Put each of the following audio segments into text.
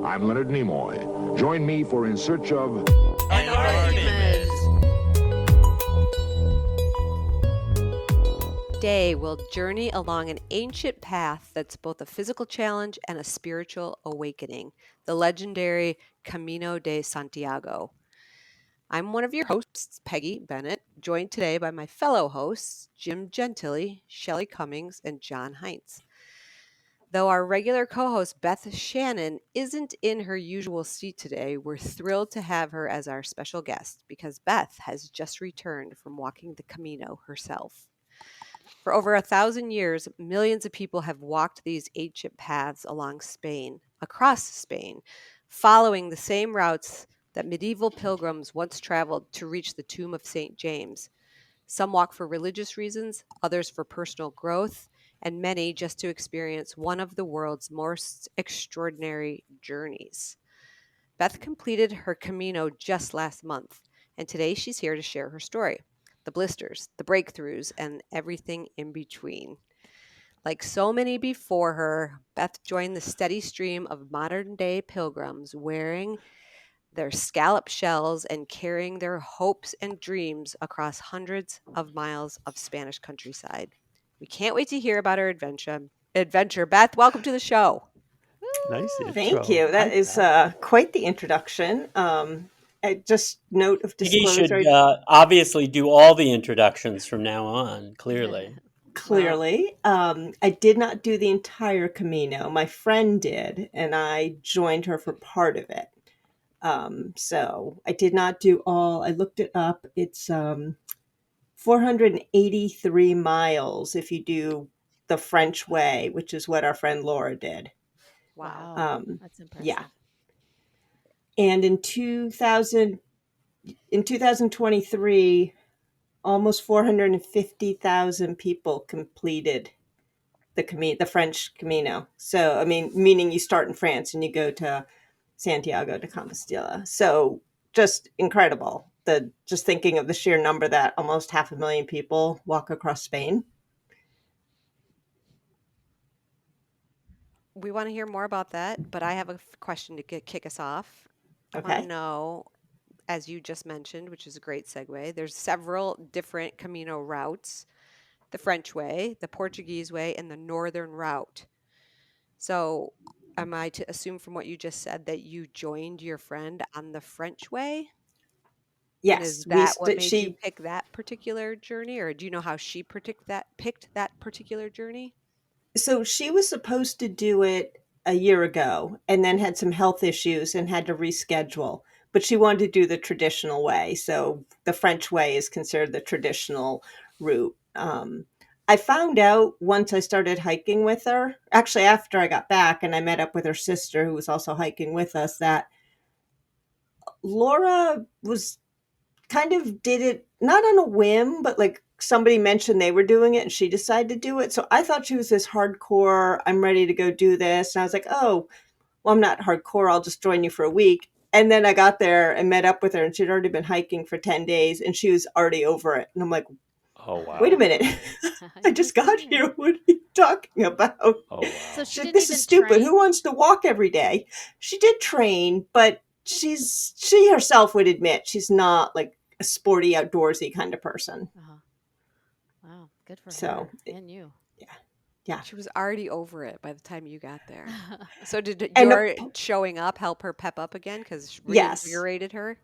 I'm Leonard Nimoy. Join me for In Search of... Today we'll journey along an ancient path that's both a physical challenge and a spiritual awakening, the legendary Camino de Santiago. I'm one of your hosts, Peggy Bennett, joined today by my fellow hosts, Jim Gentili, Shelley Cummings, and John Heinz. Though our regular co-host, Beth Shannon, isn't in her usual seat today, we're thrilled to have her as our special guest because Beth has just returned from walking the Camino herself. For over 1,000 years, millions of people have walked these ancient paths across Spain, following the same routes that medieval pilgrims once traveled to reach the tomb of St. James. Some walk for religious reasons, others for personal growth, and many just to experience one of the world's most extraordinary journeys. Beth completed her Camino just last month, and today she's here to share her story. The blisters, the breakthroughs, and everything in between. Like so many before her, Beth joined the steady stream of modern-day pilgrims wearing their scallop shells and carrying their hopes and dreams across hundreds of miles of Spanish countryside. We can't wait to hear about her adventure. Beth, welcome to the show. Nice intro. Thank you. That is quite the introduction. Just note of disclosure. You should obviously do all the introductions from now on, clearly. Clearly. I did not do the entire Camino. My friend did, and I joined her for part of it. So I did not do all. I looked it up. It's 483 miles if you do the French way, which is what our friend Laura did. Wow. That's impressive. Yeah. And in 2023, almost 450,000 people completed the French Camino. So, I mean, meaning you start in France and you go to Santiago de Compostela. So just incredible. Just thinking of the sheer number that almost 500,000 people walk across Spain. We want to hear more about that, but I have a question to kick us off. Okay. I want to know, as you just mentioned, which is a great segue, there's several different Camino routes, the French way, the Portuguese way, and the Northern route. So am I to assume from what you just said that you joined your friend on the French way? Yes. And is that what made you pick that particular journey, or do you know how she picked that particular journey? So she was supposed to do it a year ago and then had some health issues and had to reschedule. But she wanted to do the traditional way. So the French way is considered the traditional route. I found out once I started hiking with her, actually after I got back and I met up with her sister who was also hiking with us, that Laura did it not on a whim, but like somebody mentioned they were doing it and she decided to do it. So I thought she was this hardcore, I'm ready to go do this. And I was like, oh, well, I'm not hardcore. I'll just join you for a week. And then I got there and met up with her and she'd already been hiking for 10 days and she was already over it. And I'm like, oh, wow. Wait a minute. I just got here. What are you talking about? Oh, wow. So she this is stupid. Train? Who wants to walk every day? She did train, but she herself would admit she's not like a sporty, outdoorsy kind of person. Uh-huh. Wow, good for So, her and you. Yeah. She was already over it by the time you got there. So did your showing up help her pep up again because reinvigorated her?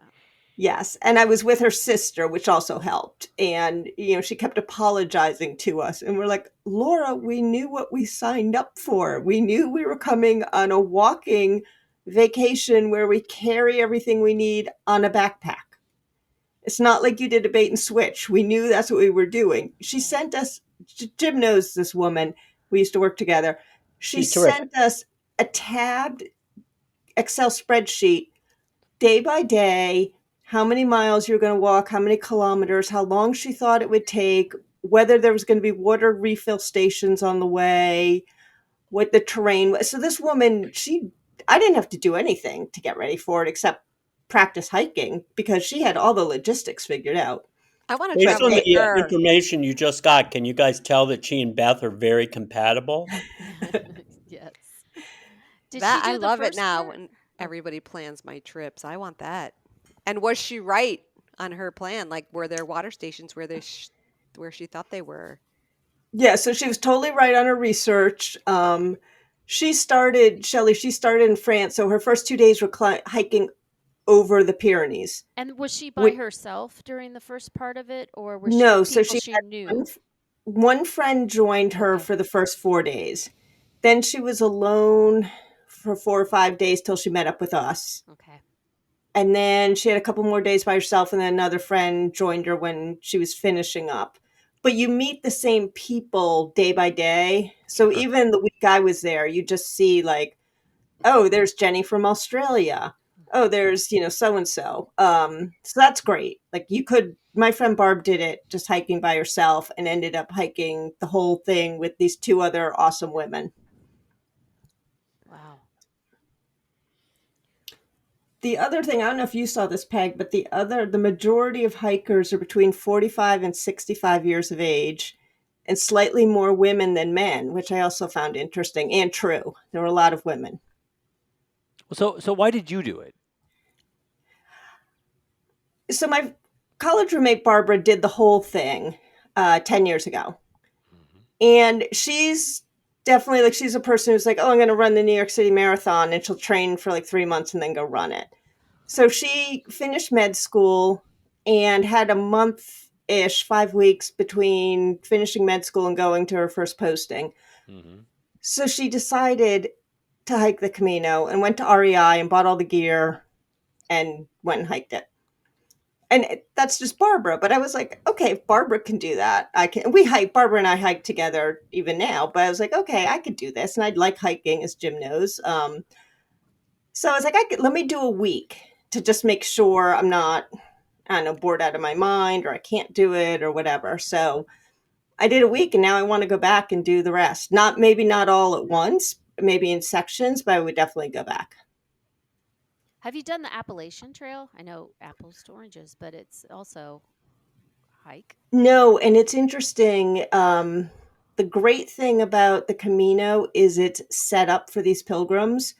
Yes. And I was with her sister, which also helped. And, she kept apologizing to us. And we're like, Laura, we knew what we signed up for. We knew we were coming on a walking vacation where we carry everything we need on a backpack. It's not like you did a bait and switch. We knew that's what we were doing. She sent us, Jim knows this woman. We used to work together. She sent us a tabbed Excel spreadsheet day by day, how many miles you're going to walk, how many kilometers, how long she thought it would take, whether there was going to be water refill stations on the way, what the terrain was. So this woman, I didn't have to do anything to get ready for it except practice hiking because she had all the logistics figured out. I want to Based on the information you just got, can you guys tell that she and Beth are very compatible? Yes. I love it now. everybody plans my trips. I want that. And was she right on her plan? Like, were there water stations where where she thought they were? Yeah, so she was totally right on her research. She started in France, so her first 2 days were hiking over the Pyrenees. And was she by We, herself during the first part of it, or were she no, with so people she she had knew? one friend joined her Okay. for the first 4 days. Then she was alone for 4 or 5 days till she met up with us. Okay. And then she had a couple more days by herself, and then another friend joined her when she was finishing up. But you meet the same people day by day. So Sure. even the week I was there, you just see like, oh, there's Jenny from Australia. Oh, there's, so and so. So that's great. Like my friend Barb did it just hiking by herself and ended up hiking the whole thing with these two other awesome women. Wow. The other thing, I don't know if you saw this, Peg, but the majority of hikers are between 45 and 65 years of age, and slightly more women than men, which I also found interesting and true. There were a lot of women. So why did you do it? So my college roommate, Barbara, did the whole thing 10 years ago. And she's definitely like, she's a person who's like, oh, I'm going to run the New York City Marathon, and she'll train for like 3 months and then go run it. So she finished med school and had a month-ish, 5 weeks between finishing med school and going to her first posting. Mm-hmm. So she decided to hike the Camino and went to REI and bought all the gear and went and hiked it. And that's just Barbara. But I was like, okay, if Barbara can do that, I can. Barbara and I hike together even now. But I was like, okay, I could do this. And I'd like hiking, as Jim knows. So I was like, let me do a week to just make sure I'm not, I don't know, bored out of my mind or I can't do it or whatever. So I did a week, and now I want to go back and do the rest. Maybe not all at once, maybe in sections, but I would definitely go back. Have you done the Appalachian Trail? I know apples to oranges, but it's also hike. No, and it's interesting. The great thing about the Camino is it's set up for these pilgrims.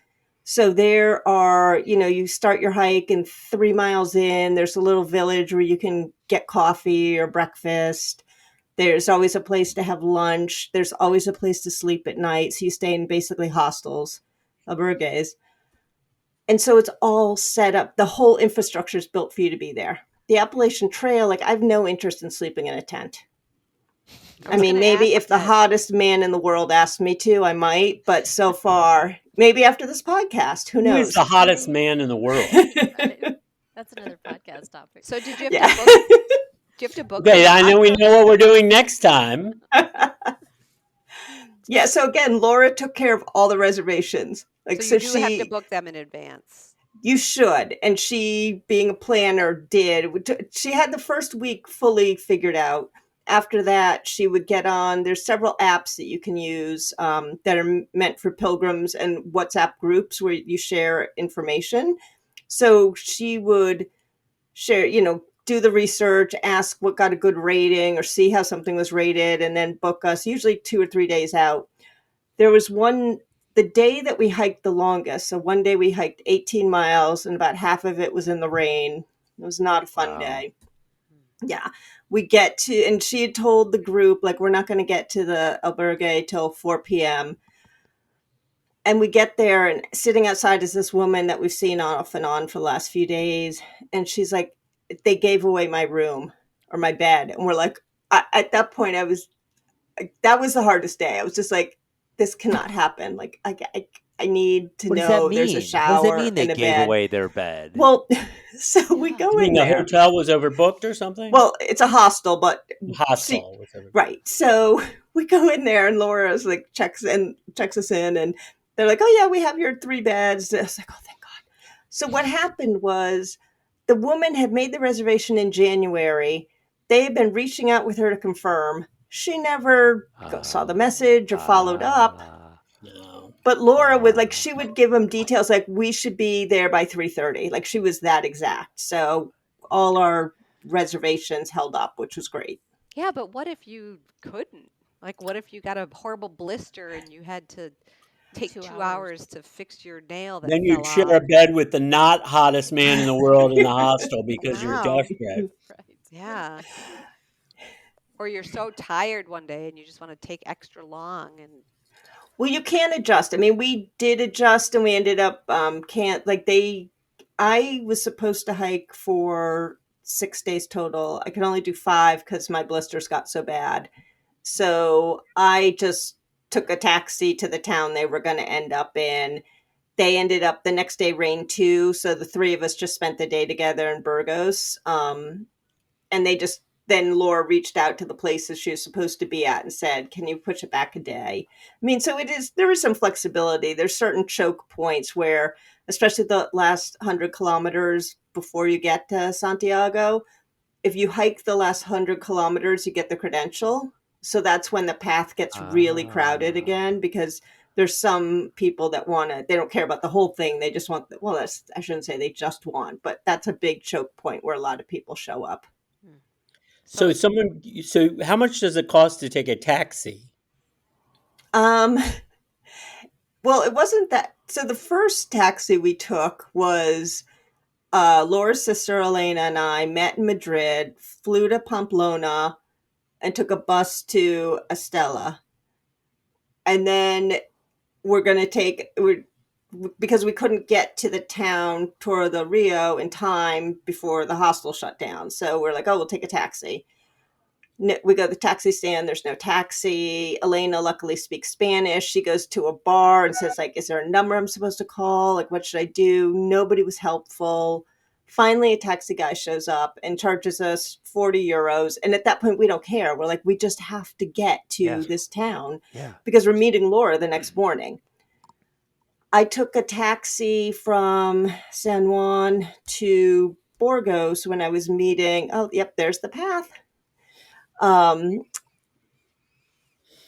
So there are, you start your hike, and 3 miles in, there's a little village where you can get coffee or breakfast. There's always a place to have lunch. There's always a place to sleep at night. So you stay in basically hostels, albergues. And so it's all set up. The whole infrastructure is built for you to be there. The Appalachian Trail, like, I have no interest in sleeping in a tent. I mean, maybe if the hottest man in the world asked me to, I might. But so far, maybe after this podcast, who knows? Who is the hottest man in the world? That's another podcast topic. So did you have to book? Do you have to book? Okay, I know we know what we're doing next time. Yeah. So again, Laura took care of all the reservations. Like, so you do have to book them in advance. You should. And she, being a planner, did. She had the first week fully figured out. After that, she would get on. There's several apps that you can use that are meant for pilgrims, and WhatsApp groups where you share information. So she would share, do the research, ask what got a good rating or see how something was rated, and then book us usually 2 or 3 days out. There was the day that we hiked the longest. So one day we hiked 18 miles, and about half of it was in the rain. It was not a fun day. Yeah. We get to, and she had told the group, like, we're not going to get to the albergue till 4 p.m. And we get there, and sitting outside is this woman that we've seen off and on for the last few days. And she's like, they gave away my room or my bed. And we're like, at that point, that was the hardest day. I was just like, this cannot happen. Like, I need to know there's a shower. What does that mean? They and a gave bed. away their bed. Well, so we go You in mean the there. hotel was overbooked or something? Well, it's a hostel, but Hostel. right. So we go in there, and Laura's like checks us in, and they're like, "Oh yeah, we have your 3 beds." I was like, "Oh, thank God." So what happened was the woman had made the reservation in January. They had been reaching out with her to confirm. She never saw the message or followed up. No. But Laura would she would give them details like, we should be there by 3:30. Like, she was that exact. So all our reservations held up, which was great. Yeah, but what if you couldn't? Like, what if you got a horrible blister and you had to take 2 2 hours. hours to fix your nail that Then fell you'd share off. a bed with the not hottest man in the world in the hostel because you're Wow. desperate. Right. Yeah. Or you're so tired one day and you just want to take extra long and Well, you can adjust. I mean, we did adjust and we ended up can't like they I was supposed to hike for 6 days total. I could only do 5 because my blisters got so bad. So I just took a taxi to the town they were going to end up in. They ended up the next day rained too, so the three of us just spent the day together in Burgos. And they just then Laura reached out to the places she was supposed to be at and said, "Can you push it back a day?" I mean, so there is some flexibility. There's certain choke points where, especially the last 100 kilometers before you get to Santiago, if you hike the last 100 kilometers, you get the credential. So that's when the path gets really crowded Ah. again because there's some people that they don't care about the whole thing. They just want, I shouldn't say they just want, but that's a big choke point where a lot of people show up. So how much does it cost to take a taxi? Um, well, it wasn't that. So the first taxi we took was Laura's sister Elena and I met in Madrid, flew to Pamplona, and took a bus to Estella. And then because we couldn't get to the town Torre del Rio in time before the hostel shut down. So we're like, oh, we'll take a taxi. We go to the taxi stand. There's no taxi. Elena luckily speaks Spanish. She goes to a bar and says, like, is there a number I'm supposed to call? Like, what should I do? Nobody was helpful. Finally, a taxi guy shows up and charges us 40 euros. And at that point, we don't care. We're like, we just have to get to this town because we're meeting Laura the next morning. I took a taxi from San Juan to Burgos when I was meeting. Oh, yep, there's the path.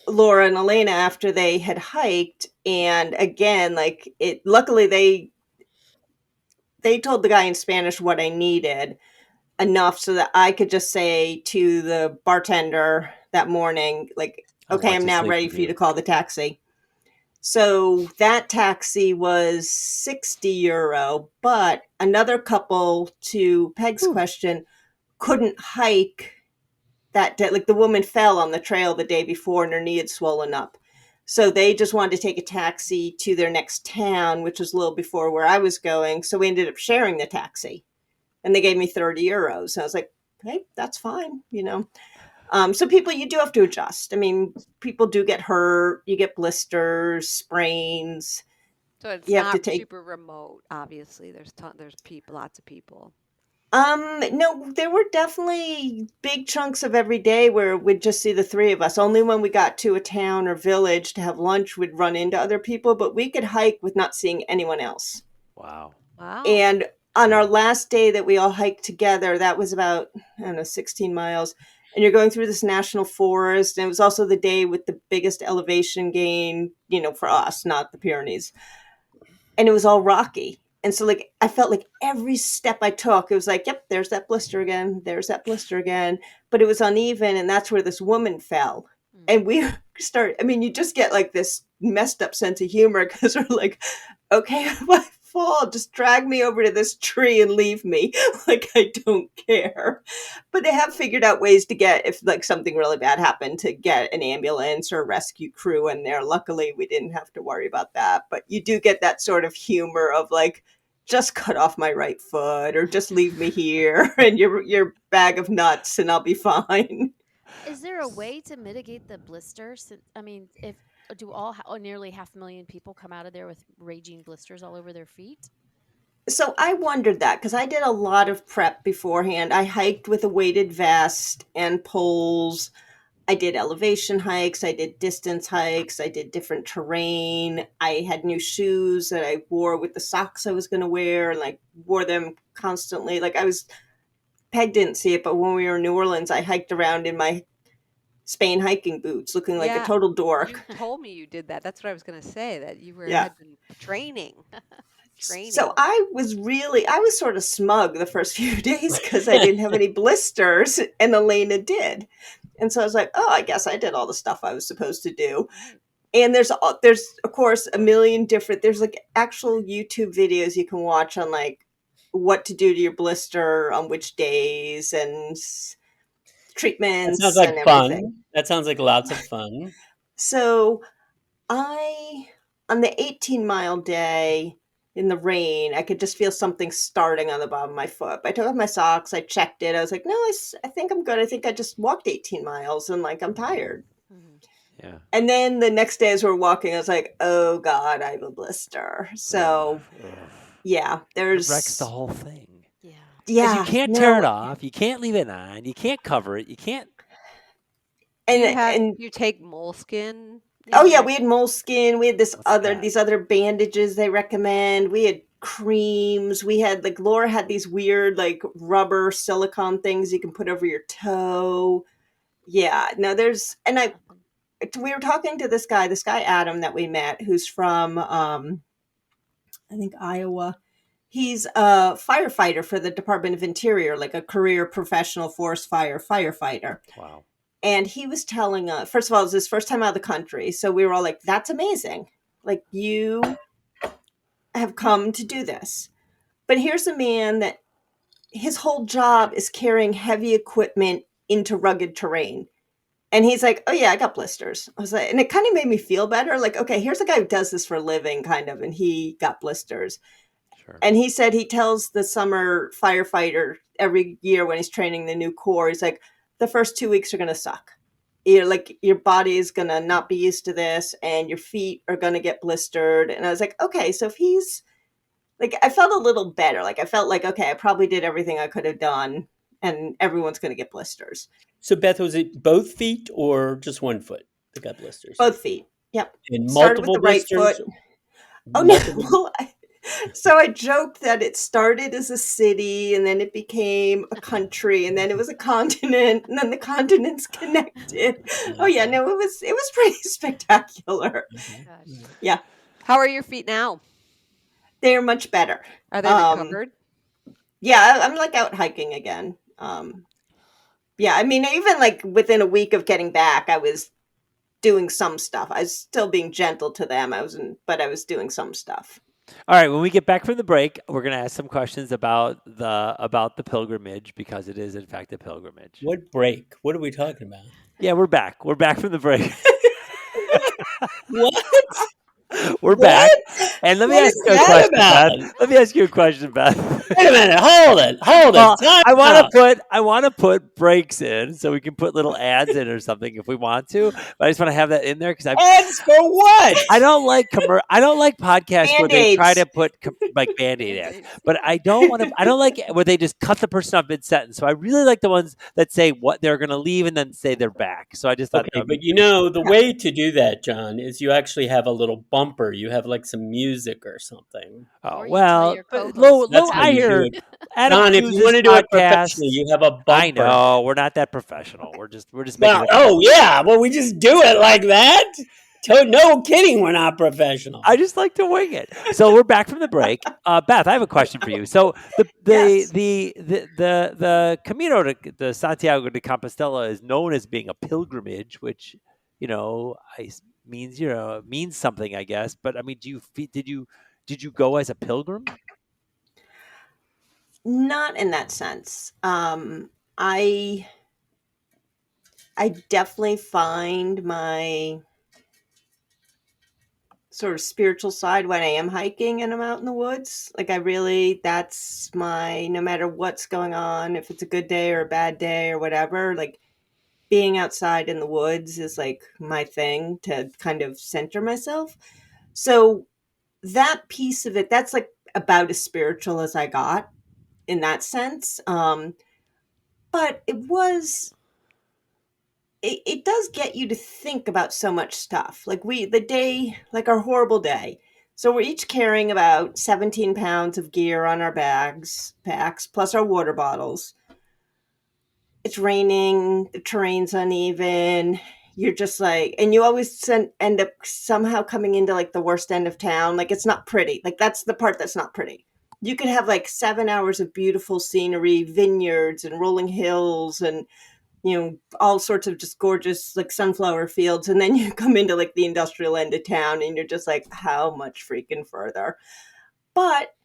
Laura and Elena after they had hiked, and again, luckily they told the guy in Spanish what I needed enough so that I could just say to the bartender that morning, like, I okay, want I'm to now sleep ready with for you to you. call the taxi. So that taxi was 60 euro, but another couple, to Peg's question, couldn't hike that day. Like the woman fell on the trail the day before and her knee had swollen up. So they just wanted to take a taxi to their next town, which was a little before where I was going. So we ended up sharing the taxi and they gave me 30 euros. And I was like, hey, that's fine, you know. So people, you do have to adjust. I mean, people do get hurt. You get blisters, sprains. so it's You have to not take. super remote, obviously. There's people, lots of people. No, there were definitely big chunks of every day where we'd just see the three of us. Only when we got to a town or village to have lunch, we'd run into other people, but we could hike with not seeing anyone else. Wow. Wow. And on our last day that we all hiked together, that was about, I don't know, 16 miles. And you're going through this national forest. And it was also the day with the biggest elevation gain, for us, not the Pyrenees. And it was all rocky. And so, like, I felt like every step I took, it was like, yep, there's that blister again. There's that blister again. But it was uneven. And that's where this woman fell. And we you just get like this messed up sense of humor because we're like, okay, if I fall, just drag me over to this tree and leave me. Like, I don't care. But they have figured out ways to get, if like something really bad happened, to get an ambulance or a rescue crew in there. Luckily, we didn't have to worry about that. But you do get that sort of humor of like, just cut off my right foot or just leave me here and your bag of nuts and I'll be fine. Is there a way to mitigate the blisters? I mean, if do nearly 500,000 people come out of there with raging blisters all over their feet? So I wondered that because I did a lot of prep beforehand. I hiked with a weighted vest and poles. I did elevation hikes. I did distance hikes. I did different terrain. I had new shoes that I wore with the socks I was going to wear and like wore them constantly. Peg didn't see it, but when we were in New Orleans, I hiked around in my Spain hiking boots looking like a Yeah, total dork. you told me you did that. That's what I was going to say, that Yeah. had been training. So I was sort of smug the first few days because I didn't have any blisters and Elena did. And so I was like, oh, I guess I did all the stuff I was supposed to do. And there's of course a million different, there's like actual YouTube videos you can watch on like what to do to your blister on which days and That sounds treatments like and everything. fun. That sounds like lots of fun. So on the 18-mile day in the rain, I could just feel something starting on the bottom of my foot. I took off my socks, I checked it. I was like, no, I think I'm good. I think I just walked 18 miles and like I'm tired. Yeah. And then the next day as we're walking, I was like, oh God, I have a blister. So yeah, It wrecks the there's, whole thing. Yeah. Because you yeah, can't tear it no. off. You can't leave it on. You can't cover it. You can't. And You take moleskin? oh in yeah, your- we had moleskin. We had What's that? these other bandages they recommend. We had creams. We had like Laura had these weird like rubber silicone things you can put over your toe. Yeah, no, there's and I we were talking to this guy Adam that we met, who's from I think Iowa. He's a firefighter for the Department of Interior, like a career professional forest fire firefighter. Wow. And he was telling us, first of all, it was his first time out of the country. So we were all like, that's amazing. Like, you have come to do this. But here's a man that his whole job is carrying heavy equipment into rugged terrain. And he's like, oh, yeah, I got blisters. I was like, and it kind of made me feel better. Like, okay, here's a guy who does this for a living, kind of, and he got blisters. Sure. And he said he tells the summer firefighter every year when he's training the new corps, he's like, the first 2 weeks are going to suck. You're like, your body is going to not be used to this and your feet are going to get blistered. And I was like, okay, so if he's like, I felt a little better. Like, I felt like, okay, I probably did everything I could have done and everyone's going to get blisters. So, Beth, was it both feet or just one foot that got blisters? Both feet. Yep. And Started with multiple the right blisters? foot. Oh, Multiple- no. So I joked that it started as a city and then it became a country and then it was a continent and then the continents connected. Oh yeah, no, it was pretty spectacular. Gosh. Yeah, How are your feet now? they're much better. Are they recovered? Yeah, I'm like out hiking again. Yeah, I mean, even like within a week of getting back, I was doing some stuff. I was still being gentle to them. But I was doing some stuff. All right. When we get back from the break, we're going to ask some questions about the pilgrimage because it is in fact a pilgrimage. What break? What are we talking about? Yeah, we're back. We're back from the break. What? We're What? back. And let me What ask is you a that question, about? Beth. Let me ask you a question, Beth. Wait a minute. Hold it. Well, Time I want out. to put breaks in so we can put little ads in or something if we want to. But I just want to have that in there because Ads for what? I don't like podcasts where they try to Band-Aids. put like Band-Aid ads. But I don't like it where they just cut the person off mid-sentence. So I really like the ones that say what they're going to leave and then say they're back. So I just thought Okay, that would be but you know, the way to do that, John, is you actually have a little bumper. You have like some music or something. oh, Or you tell well, your but co-host That's low, how I you do hear it. Adam John, if you Cruz's want to do it podcast. professionally, you have a bumper. I know we're not that professional. We're just making Well, it. oh yeah. Well, we just do it like that. No kidding, we're not professional. I just like to wing it. So we're back from the break. Beth, I have a question for you. So Yes. the Camino de Santiago de Compostela is known as being a pilgrimage, which means something, I guess. But I mean, did you go as a pilgrim? Not in that sense. I definitely find my sort of spiritual side when I am hiking and I'm out in the woods. Like that's no matter what's going on, if it's a good day or a bad day or whatever, like being outside in the woods is like my thing to kind of center myself. So that piece of it, that's like about as spiritual as I got in that sense. But it does get you to think about so much stuff. Like our horrible day. So we're each carrying about 17 pounds of gear on our packs, plus our water bottles. It's raining, the terrain's uneven. You're just like, and you always end up somehow coming into like the worst end of town. Like it's not pretty. Like that's the part that's not pretty. You could have like 7 hours of beautiful scenery, vineyards and rolling hills and all sorts of just gorgeous like sunflower fields. And then you come into like the industrial end of town and you're just like, how much freaking further? But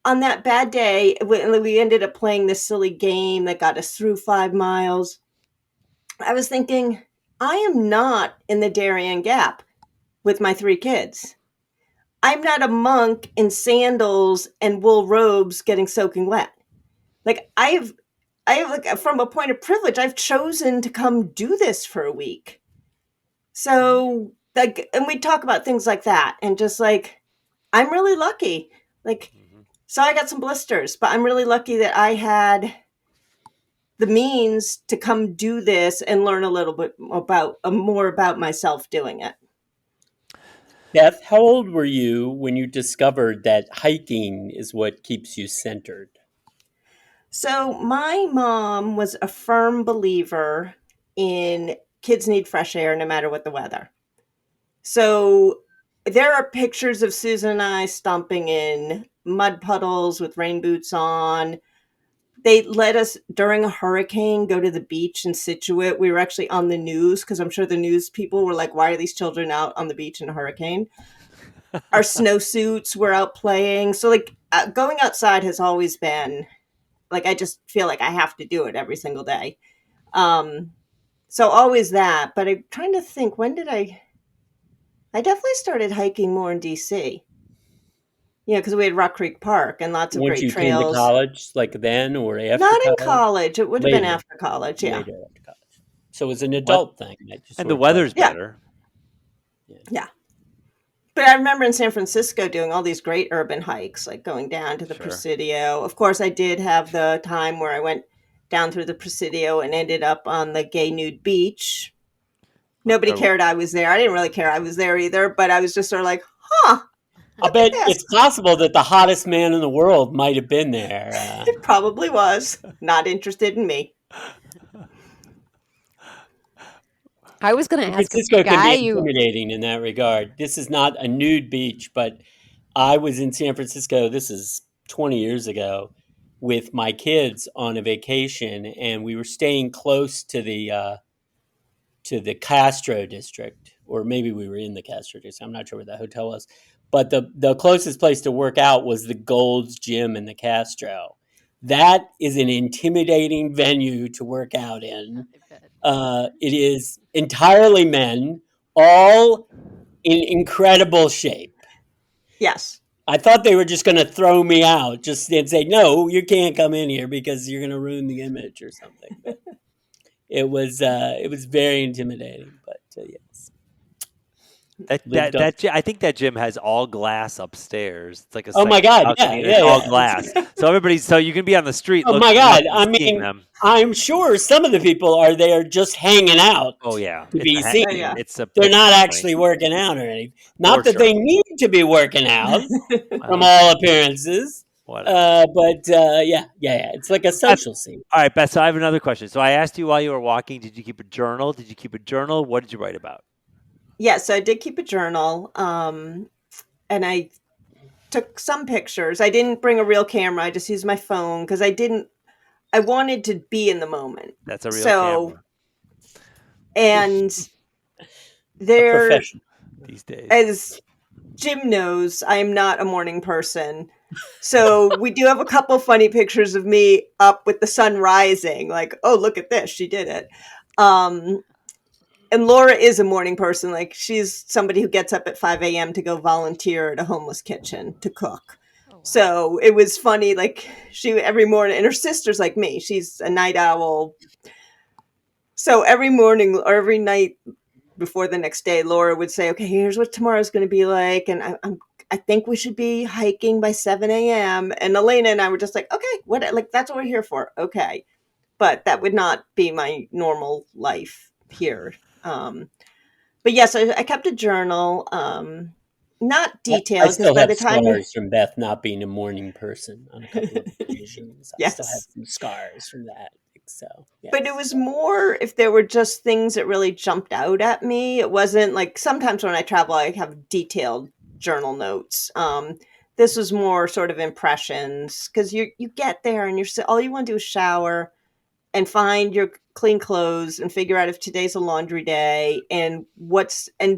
on that bad day, we ended up playing this silly game that got us through 5 miles. I was thinking, I am not in the Darien Gap with my 3 kids. I'm not a monk in sandals and wool robes getting soaking wet. Like I have like from a point of privilege, I've chosen to come do this for a week. So like, and we talk about things like that and just like, I'm really lucky. Like, so I got some blisters, but I'm really lucky that I had the means to come do this and learn a little bit more about myself doing it. Beth, how old were you when you discovered that hiking is what keeps you centered? So my mom was a firm believer in kids need fresh air no matter what the weather. So there are pictures of Susan and I stomping in mud puddles with rain boots on. They let us, during a hurricane, go to the beach in Situate. We were actually on the news because I'm sure the news people were like, why are these children out on the beach in a hurricane? Our snowsuits were out playing. So like going outside has always been like, I just feel like I have to do it every single day. So always that, but I'm trying to think, when did I definitely started hiking more in DC. Because we had Rock Creek Park and lots of Once great you came to trails. college, like then or after Not in college? college. It would have been Later. after college. Yeah. Later after college. So it was an adult thing. And the weather's Yeah. better. Yeah. But I remember in San Francisco doing all these great urban hikes, like going down to the Sure. Presidio. Of course, I did have the time where I went down through the Presidio and ended up on the gay nude beach. Nobody cared I was there. I didn't really care I was there either, but I was just sort of like, huh. I bet it's possible that the hottest man in the world might have been there. It probably was. Not interested in me. I was going to ask Francisco a can guy be intimidating in that regard. This is not a nude beach, but I was in San Francisco, this is 20 years ago, with my kids on a vacation, and we were staying close to the Castro district, or maybe we were in the Castro district. I'm not sure where that hotel was. But the closest place to work out was the Gold's Gym in the Castro. That is an intimidating venue to work out in. It is entirely men, all in incredible shape. Yes. I thought they were just going to throw me out, just and say, no, you can't come in here because you're going to ruin the image or something. But it was very intimidating, but yes. I think that gym has all glass upstairs. It's like a my God, balcony, yeah, and it's all yeah. glass. So you can be on the street. Oh my God! I seeing mean, them. I'm sure some of the people are there just hanging out. Oh yeah, to be seen. Oh, yeah. They're not actually working out or anything. Not that sure. they need to be working out, from all appearances. Whatever. But yeah, it's like a social scene. All right, Beth. So I have another question. So I asked you while you were walking, did you keep a journal? What did you write about? Yeah, so I did keep a journal, and I took some pictures. I didn't bring a real camera. I just used my phone because I wanted to be in the moment. That's a real camera. And there, these days, as Jim knows, I am not a morning person. So we do have a couple funny pictures of me up with the sun rising, like, oh, look at this, she did it. And Laura is a morning person. Like, she's somebody who gets up at 5 a.m. to go volunteer at a homeless kitchen to cook. Oh, wow. So it was funny. Like, she every morning, and her sister's like me. She's a night owl. So every morning or every night before the next day, Laura would say, okay, here's what tomorrow's going to be like. And I think we should be hiking by 7 a.m. And Elena and I were just like, okay, that's what we're here for. Okay. But that would not be my normal life here. But yes, I kept a journal, not detailed. I still have scars from Beth not being a morning person on a couple of occasions. Yes. I still have some scars from that. So, yes. But it was more if there were just things that really jumped out at me. It wasn't like sometimes when I travel, I have detailed journal notes. This was more sort of impressions because you get there and all you want to do is shower and find your clean clothes and figure out if today's a laundry day and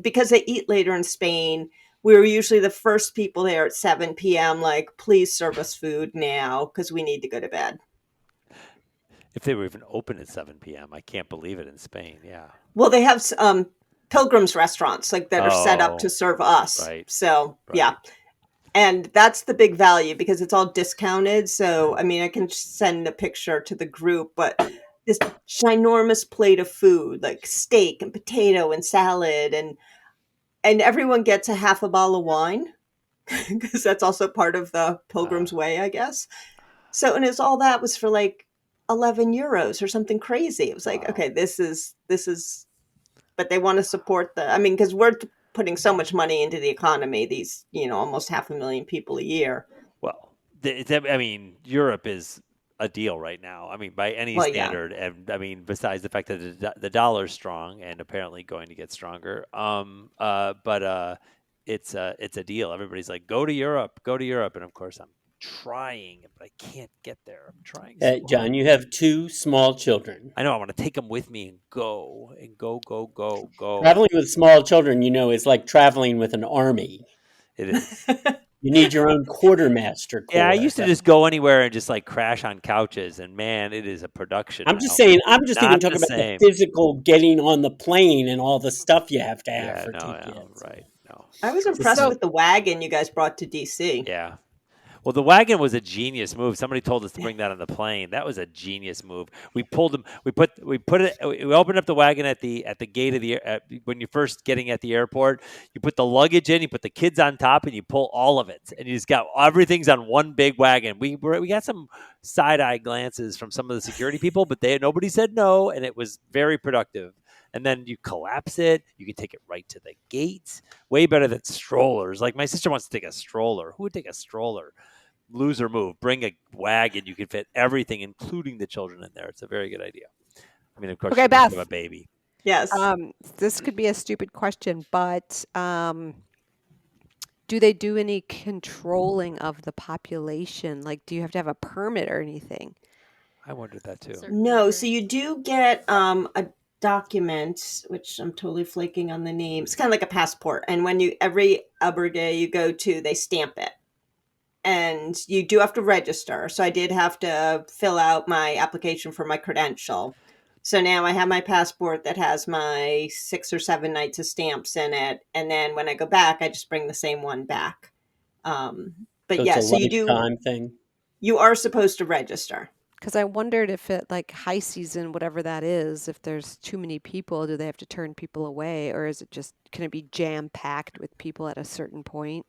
because they eat later in Spain, we were usually the first people there at 7 p.m. like, please serve us food now because we need to go to bed. If they were even open at 7 p.m., I can't believe it in Spain. Yeah. Well, they have Pilgrims restaurants like that are set up Oh, to serve us. right. So Right. yeah. And that's the big value because it's all discounted. So, I mean, I can send a picture to the group, but this ginormous plate of food, like steak and potato and salad, and everyone gets a half a bottle of wine because that's also part of the Pilgrim's Way, I guess. So, and it's all that was for like 11 euros or something crazy. It was like, Wow. okay, this is, but they want to support I mean, because we're putting so much money into the economy, these, almost 500,000 people a year. Well, I mean, Europe is a deal right now. I mean, by any Well, yeah. standard, and I mean, besides the fact that the dollar's strong and apparently going to get stronger. But it's a deal. Everybody's like, go to Europe, and of course, I'm trying, but I can't get there. I'm trying. So hard. John, you have 2 small children. I know. I want to take them with me and go. Traveling with small children, is like traveling with an army. It is. You need your own quartermaster corps. Yeah, I used to just go anywhere and just like crash on couches, and man, it is a production. I'm just saying. I'm just even Not talking the about same. the physical getting on the plane and all the stuff you have to have Yeah, for no, 2 no, kids. right, no. I was impressed with the wagon you guys brought to DC. Yeah. Well, the wagon was a genius move. Somebody told us to bring that on the plane. That was a genius move. We pulled them. We opened up the wagon at the gate of the when you're first getting at the airport. You put the luggage in. You put the kids on top, and you pull all of it. And you just got everything's on one big wagon. We got some side eye glances from some of the security people, but nobody said no, and it was very productive. And then you collapse it. You can take it right to the gate. Way better than strollers. Like my sister wants to take a stroller. Who would take a stroller? Loser move. Bring a wagon. You can fit everything, including the children, in there. It's a very good idea. I mean, of course, Okay, you have Beth. a baby. Yes. This could be a stupid question, but do they do any controlling of the population? Like, do you have to have a permit or anything? I wondered that too. No, so you do get a document, which I'm totally flaking on the name. It's kind of like a passport. And when every albergue you go to, they stamp it. And you do have to register. So I did have to fill out my application for my credential. So now I have my passport that has my 6 or 7 nights of stamps in it. And then when I go back, I just bring the same one back. But So yeah, it's a so you do. lifetime thing. You are supposed to register. Because I wondered if at like high season, whatever that is, if there's too many people, do they have to turn people away, or is it just can it be jam packed with people at a certain point?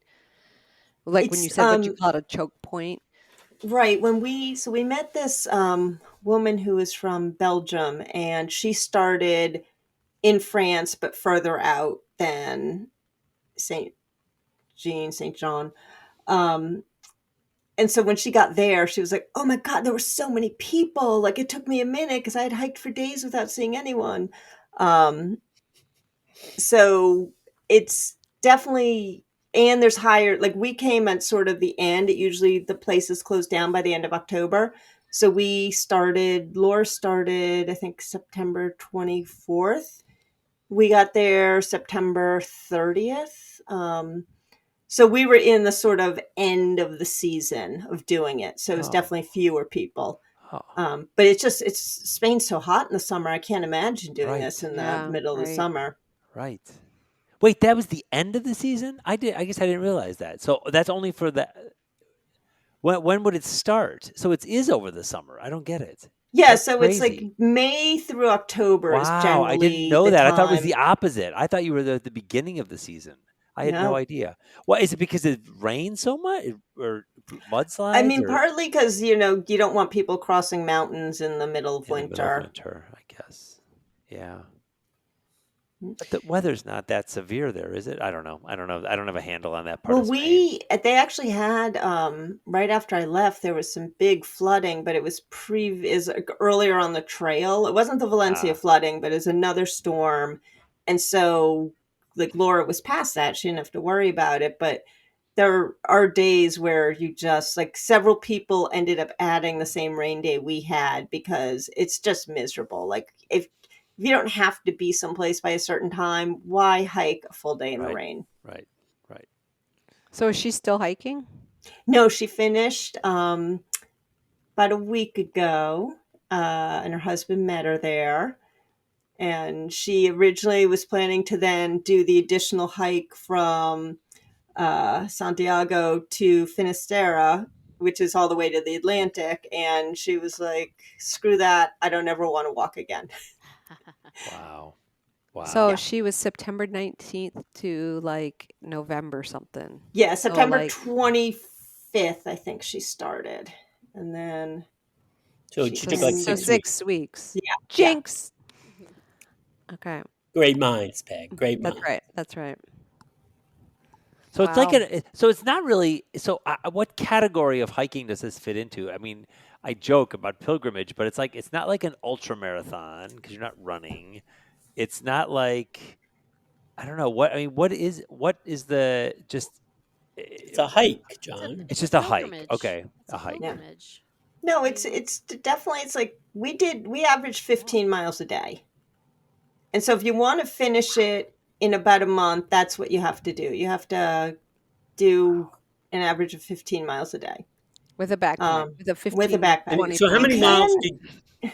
Like when you said what you call it a choke point. Right. We met this woman who is from Belgium, and she started in France, but further out than St. John. And so when she got there, she was like, oh my God, there were so many people. Like it took me a minute because I had hiked for days without seeing anyone. So it's definitely, and there's higher, like we came at sort of the end. Usually the place is closed down by the end of October. So Laura started, I think, September 24th. We got there September 30th. So we were in the sort of end of the season of doing it. So it's definitely fewer people. But it's Spain's so hot in the summer. I can't imagine doing this in the middle of the summer. Right. Wait, that was the end of the season? I guess I didn't realize that. So that's only for the. When would it start? So it is over the summer. I don't get it. Yeah, That's so crazy. it's like May through October is generally. Wow, I didn't know that. time. I thought it was the opposite. I thought you were at the beginning of the season. I had no idea. Well, is it because it rains so much or mudslides? I mean, partly because you don't want people crossing mountains in the middle of winter. I guess. Yeah. But the weather's not that severe there, is it? I don't know. I don't have a handle on that part. Well, they actually had right after I left, there was some big flooding, but it was earlier on the trail. It wasn't the Valencia flooding, but it's another storm, and so like Laura was past that; she didn't have to worry about it. But there are days where you just like several people ended up adding the same rain day we had because it's just miserable. Like if you don't have to be someplace by a certain time, why hike a full day in the Right. rain? Right. So is she still hiking? No, she finished about a week ago, and her husband met her there. And she originally was planning to then do the additional hike from Santiago to Finisterre, which is all the way to the Atlantic. And she was like, screw that. I don't ever want to walk again. Wow. So Yeah. she was September 19th to like November something. Yeah, So September like 25th, I think she started. And then So she she took like so ended. 6 weeks. 6 weeks. Yeah. Jinx. Okay. Great minds, Peg. Great That's minds. right. That's right. So it's like Wow. so it's not really. So what category of hiking does this fit into? I mean, I joke about pilgrimage, but it's like it's not like an ultra marathon because you're not running. It's not like I don't know what I mean. What is the just? It's a hike, It's a John. It's it's a just a hike. pilgrimage. Okay, It's a a hike. Yeah. pilgrimage. No, I it's mean, definitely it's like we averaged 15 miles a day. And so if you want to finish it in about a month, that's what you have to do. You have to do an average of 15 miles a day. With a backpack. With a With a 15, backpack. And 20 so how You pound many backpack. miles can did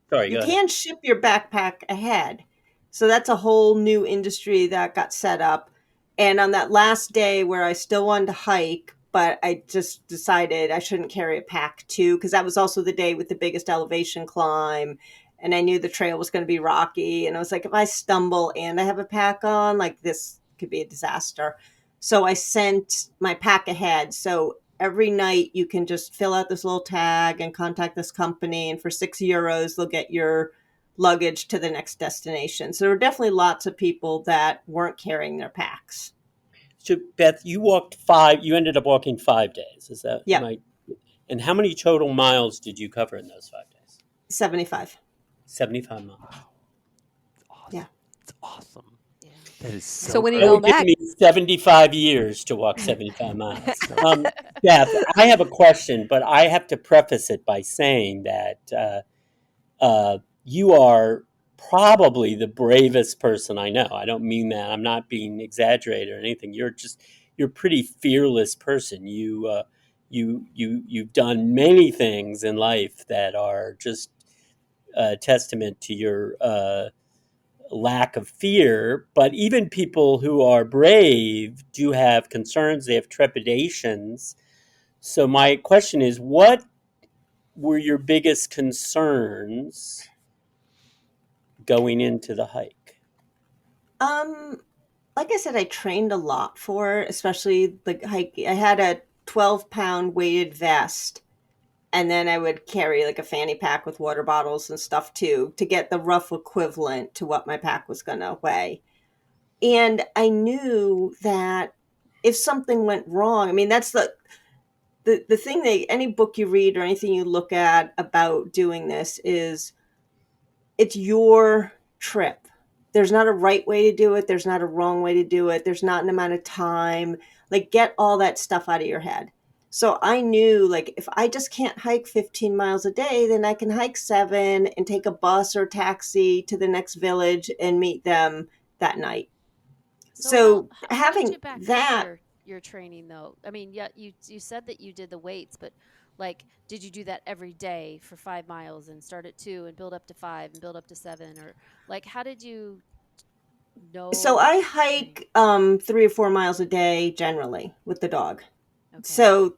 Sorry, you go ahead. can ship your backpack ahead. So that's a whole new industry that got set up. And on that last day where I still wanted to hike, but I just decided I shouldn't carry a pack too, because that was also the day with the biggest elevation climb. And I knew the trail was going to be rocky. And I was like, if I stumble and I have a pack on, like this could be a disaster. So I sent my pack ahead. So every night you can just fill out this little tag and contact this company. And for €6, they'll get your luggage to the next destination. So there were definitely lots of people that weren't carrying their packs. So Beth, you ended up walking 5 days. Is that am Yep, I and how many total miles did you cover in those 5 days? 75. 75 miles. It's awesome. Yeah. It's awesome. yeah. That is So so when you That go would give back, me 75 years to walk 75 miles. So Beth, I have a question, but I have to preface it by saying that you are probably the bravest person I know. I don't mean that. I'm not being exaggerated or anything. You're a pretty fearless person. You've done many things in life that are just a testament to your lack of fear. But even people who are brave do have concerns. They have trepidations. So my question is, what were your biggest concerns going into the hike? Like I said, I trained a lot for it, especially the hike. I had a 12-pound weighted vest, and then I would carry like a fanny pack with water bottles and stuff too to get the rough equivalent to what my pack was going to weigh. And I knew that if something went wrong, I mean, that's the thing that any book you read or anything you look at about doing this is it's your trip. There's not a right way to do it. There's not a wrong way to do it. There's not an amount of time. Like, get all that stuff out of your head. So I knew, like, if I just can't hike 15 miles a day, then I can hike 7 and take a bus or taxi to the next village and meet them that night. So How did having you back up that, your training though? I mean, yeah, you said that you did the weights, but like, did you do that every day for 5 miles and start at 2 and build up to 5 and build up to 7, or like how did you so know? I Mm, hike 3 or 4 miles a day generally with the dog. okay, So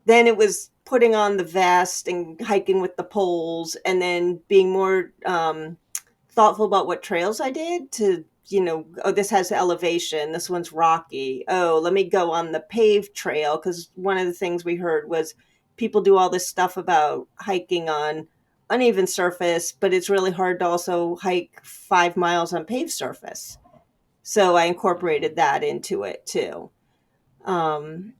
then it was putting on the vest and hiking with the poles and then being more thoughtful about what trails I did to, oh, this has elevation. This one's rocky. Oh, let me go on the paved trail. Because one of the things we heard was people do all this stuff about hiking on uneven surface, but it's really hard to also hike 5 miles on paved surface. So I incorporated that into it too. Um,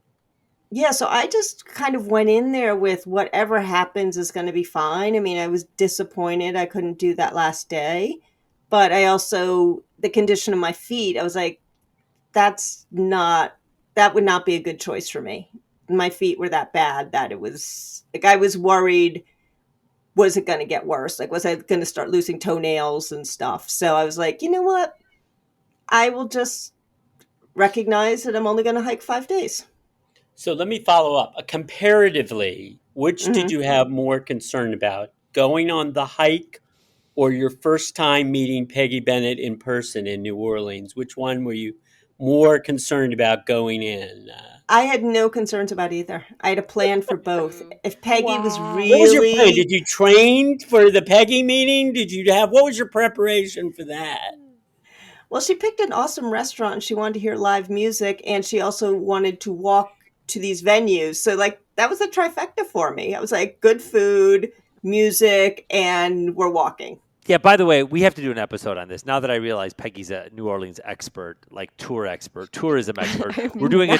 yeah, so I just kind of went in there with whatever happens is going to be fine. I mean, I was disappointed I couldn't do that last day, the condition of my feet, I was like, that's not, that would not be a good choice for me. My feet were that bad that it was like I was worried, was it going to get worse? Like, was I going to start losing toenails and stuff? So I was like, you know what? I will just recognize that I'm only going to hike 5 days. So let me follow up. Comparatively, which did Mm-hmm. you have more concern about? Going on the hike or your first time meeting Peggy Bennett in person in New Orleans? Which one were you more concerned about going in? I had no concerns about either. I had a plan for both. If Peggy was Wow. What was your plan? really, Did you train for the Peggy meeting? Did you have, what was your preparation for that? well, she picked an awesome restaurant and she wanted to hear live music and she also wanted to walk to these venues. So like that was a trifecta for me. I was like good food, music, and we're walking. Yeah, by the way, we have to do an episode on this. Now that I realize Peggy's a New Orleans expert, like tour expert, tourism expert. We're doing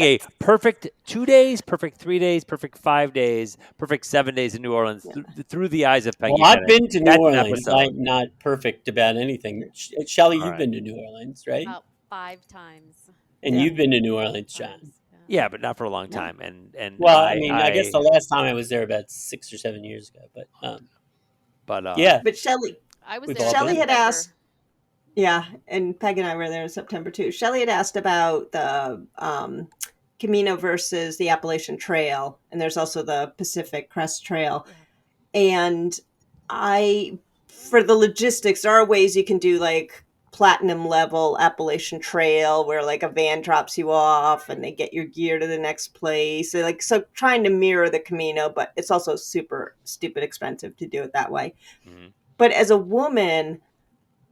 a perfect 2 days, perfect 3 days, perfect 5 days, perfect 7 days in New Orleans through the eyes of Peggy Well, I've Bennett. been to New That's an Orleans. episode. I'm not perfect about anything. Shelley, All you've right. been to New Orleans, right? About 5 times. And Yeah. you've been to New Orleans, John. Times, Yeah, but not for a long time. And Well, I mean, I guess the last time I was there about 6 or 7 years ago, but yeah, But Shelley I was We've there all in been. Shelley had September. asked, yeah, and Peg and I were there in September too. Shelley had asked about the Camino versus the Appalachian Trail, and there's also the Pacific Crest Trail. Yeah. And for the logistics, there are ways you can do like platinum level Appalachian Trail where like a van drops you off and they get your gear to the next place. So trying to mirror the Camino, but it's also super stupid expensive to do it that way. Mhm. But as a woman,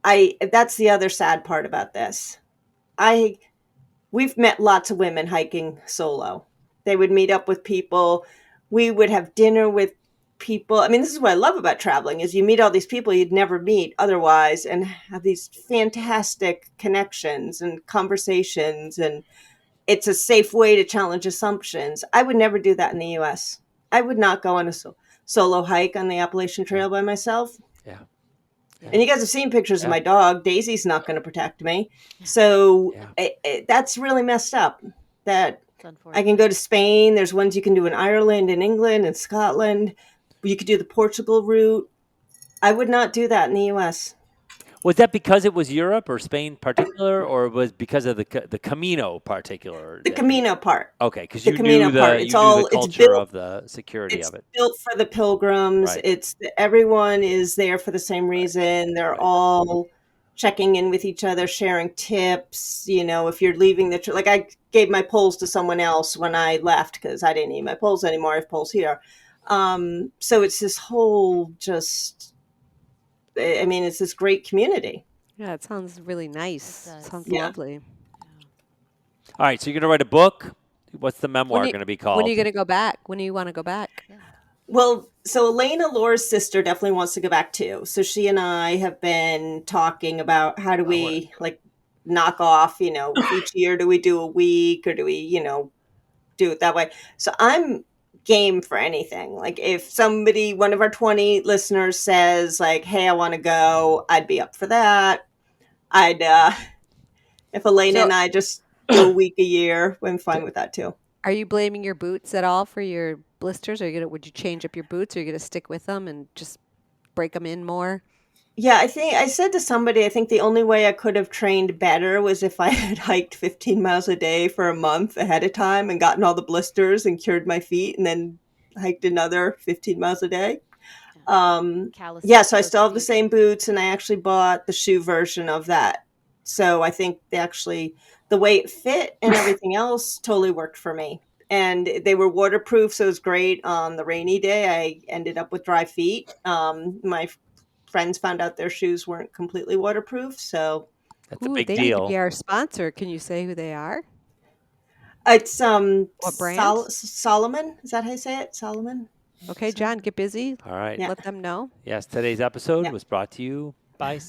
that's the other sad part about this. We've met lots of women hiking solo. They would meet up with people. We would have dinner with people. I mean, this is what I love about traveling is you meet all these people you'd never meet otherwise and have these fantastic connections and conversations, and it's a safe way to challenge assumptions. I would never do that in the US. I would not go on a solo hike on the Appalachian Trail by myself. Yeah. And you guys have seen pictures of Yeah. my dog. Daisy's not going to protect me. So Yeah. that's really messed up. That It's unfortunate. I can go to Spain. There's ones you can do in Ireland and England and Scotland. You could do the Portugal route. I would not do that in the U.S. Was that because it was Europe or Spain particular, or was because of the Camino particular? The Camino part. Okay, because The you Camino knew part. the It's you knew the all. It's culture built. of the security It's of it. built for the pilgrims. Right. Everyone is there for the same reason. They're Right. all checking in with each other, sharing tips. If you're leaving the trip, like I gave my poles to someone else when I left because I didn't need my poles anymore. I have poles here. So it's this whole it's this great community. Yeah, it sounds really nice. It does. Sounds Yeah. lovely. All right, so you're gonna write a book. What's the memoir When you- going to be called? When are you going to go back? When do you want to go back? Well, so Elena, Laura's sister, definitely wants to go back too. So she and I have been talking about how do we knock off, each year, do we do a week or do we, do it that way? So I'm game for anything. Like if one of our 20 listeners says like, hey, I want to go, I'd be up for that. If Elena So- and I just do a week a year, I'm fine with that too. Are you blaming your boots at all for your blisters? Would you change up your boots, or are you going to stick with them and just break them in more? Yeah, I think I said to somebody, I think the only way I could have trained better was if I had hiked 15 miles a day for a month ahead of time and gotten all the blisters and cured my feet and then hiked another 15 miles a day. Calluses So I both still have the feet. same boots and I actually bought the shoe version of that. So I think the way it fit and everything else totally worked for me. And they were waterproof, so it was great. On the rainy day, I ended up with dry feet. My friends found out their shoes weren't completely waterproof, so That's a Ooh, big they need to deal. be our sponsor. Can you say who they are? it's What brand? Solomon. Is that how you say it? Solomon. Okay, John, get busy. All right. Yeah. Let them know. Yes, today's episode Yeah. was brought to you by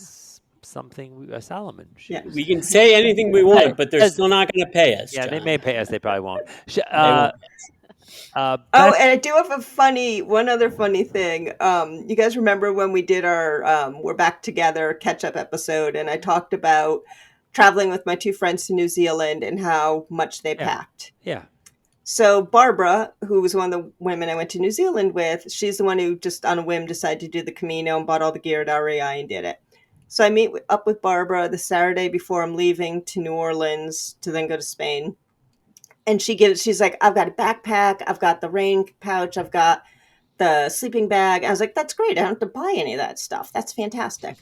Solomon shoes. Yeah. we can say anything we want, but they're still not going to pay us. Yeah, they John. may pay us. They probably won't. They won't. Oh, Beth- and I do have one other funny thing. You guys remember when we did our We're Back Together catch-up episode, and I talked about traveling with my two friends to New Zealand and how much they Yeah. packed. Yeah. So Barbara, who was one of the women I went to New Zealand with, she's the one who just on a whim decided to do the Camino and bought all the gear at REI and did it. So I meet up with Barbara the Saturday before I'm leaving to New Orleans to then go to Spain. And she's like, I've got a backpack, I've got the rain pouch, I've got the sleeping bag. I was like, that's great. I don't have to buy any of that stuff. That's fantastic.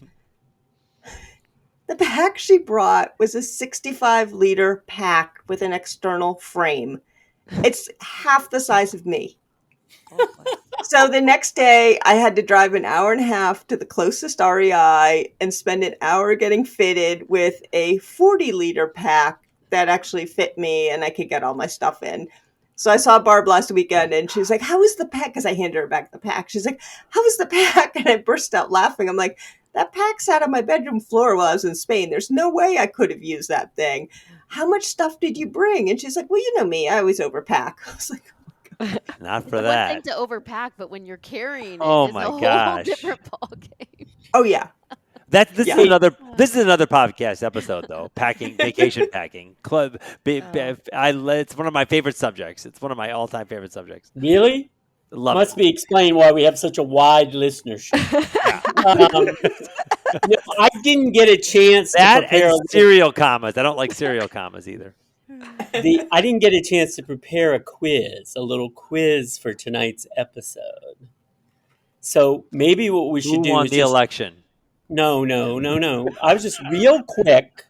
The pack she brought was a 65-liter pack with an external frame. It's half the size of me. So the next day, I had to drive an hour and a half to the closest REI and spend an hour getting fitted with a 40-liter pack that actually fit me and I could get all my stuff in. So I saw Barb last weekend and she was like, how was the pack? Because I handed her back the pack. She's like, how was the pack? And I burst out laughing. I'm like, that pack sat on my bedroom floor while I was in Spain. There's no way I could have used that thing. How much stuff did you bring? And she's like, well, you know me. I always overpack. I was like, Not for It's that. one thing to overpack, but when you're carrying it, Oh it's my a whole gosh. different ballgame. oh, yeah. This Yeah. is another podcast episode though. Packing, vacation packing, club. It's one of my favorite subjects. It's one of my all-time favorite subjects. Really? Love Must it. be explained why we have such a wide listenership. I didn't get a chance to That prepare. and serial commas. I don't like serial commas either. I didn't get a chance to prepare a little quiz for tonight's episode. So maybe what we should Who do won is the just election? no. I was just real quick.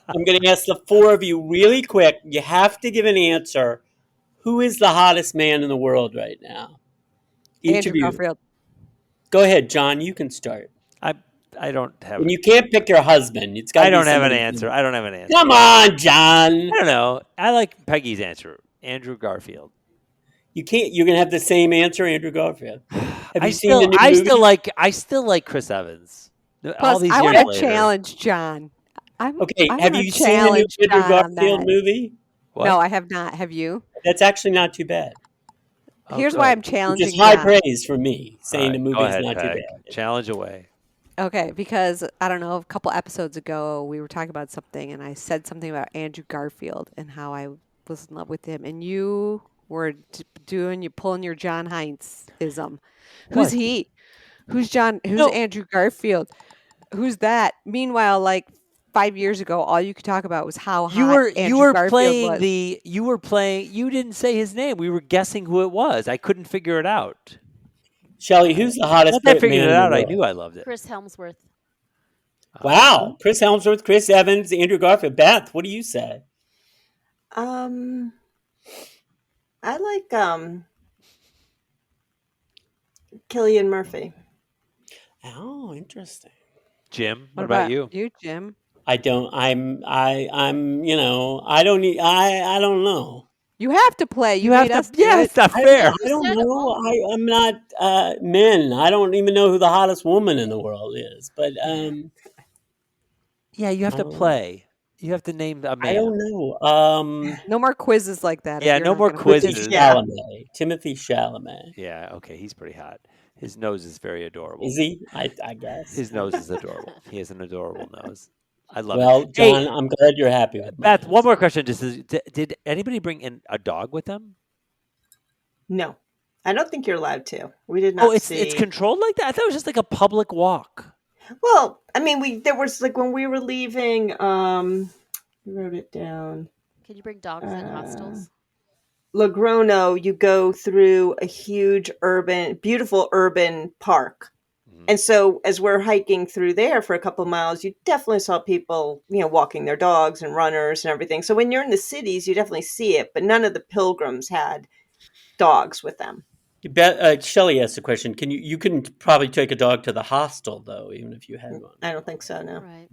I'm going to ask the four of you really quick. You have to give an answer. Who is the hottest man in the world right now? Each Andrew of you. Garfield. Go ahead, John. You can start. I don't have. And you can't pick your husband. It's got. I don't have an answer. I don't have an answer. Come on, John. I don't know. I like Peggy's answer. Andrew Garfield. You can't. You're gonna have the same answer, Andrew Garfield. Have you seen the new I movie? still like Chris Evans. All Plus, these I years want to later. challenge John. Okay. I Have wanna you seen the new challenge Andrew John on Garfield that. movie? What? No, I have not. Have you? That's actually not too bad. Oh, Here's good. why I'm Which challenging is high John. praise for me, All saying right, the go movie is ahead, not too Peg. bad. Challenge away. Okay, because I don't know, a couple episodes ago we were talking about something, and I said something about Andrew Garfield and how I was in love with him, and you were you pulling your John Heinz ism. Who's What? he? Who's John? Who's No. Andrew Garfield? Who's that? Meanwhile, like 5 years ago, all you could talk about was how You hot were Andrew Garfield playing was. you didn't say his name. We were guessing who it was. I couldn't figure it out. Shelley, who's the hottest Once I figured man it in the out, I world? knew I loved it. Chris Helmsworth. Wow, Chris Helmsworth, Chris Evans, Andrew Garfield. Beth, what do you say? I like Cillian Murphy. Oh, interesting. Jim, what about you? You, Jim? I don't. I'm. You know. I don't. I don't know. You have to play. You have made to. us do Yeah, it. it's not I fair. don't said know. all. I'm not men. I don't even know who the hottest woman in the world is. But Yeah, you have to I don't- play. You have to name a man. I don't know. No more quizzes like that. if Yeah, you're no not more gonna quizzes. Timothy Yeah. Chalamet. Timothy Chalamet. Yeah, okay, he's pretty hot. His nose is very adorable. Is he? I guess. His nose is adorable. He has an adorable nose. I love Well, it. Hey, John, I'm glad you're happy with my Beth, one answer. more question. Did anybody bring in a dog with them? No, I don't think you're allowed to. We did not Oh, it's see. controlled like that. I thought it was just like a public walk. Well, I mean, there was like when we were leaving. We wrote it down. Can you bring dogs in hostels? Logrono, you go through a huge beautiful urban park. Mhm. And so as we're hiking through there for a couple of miles, you definitely saw people, walking their dogs and runners and everything. So when you're in the cities, you definitely see it, but none of the pilgrims had dogs with them. Shelley asked a question. You can probably take a dog to the hostel though, even if you had one. I don't think so, no. Right.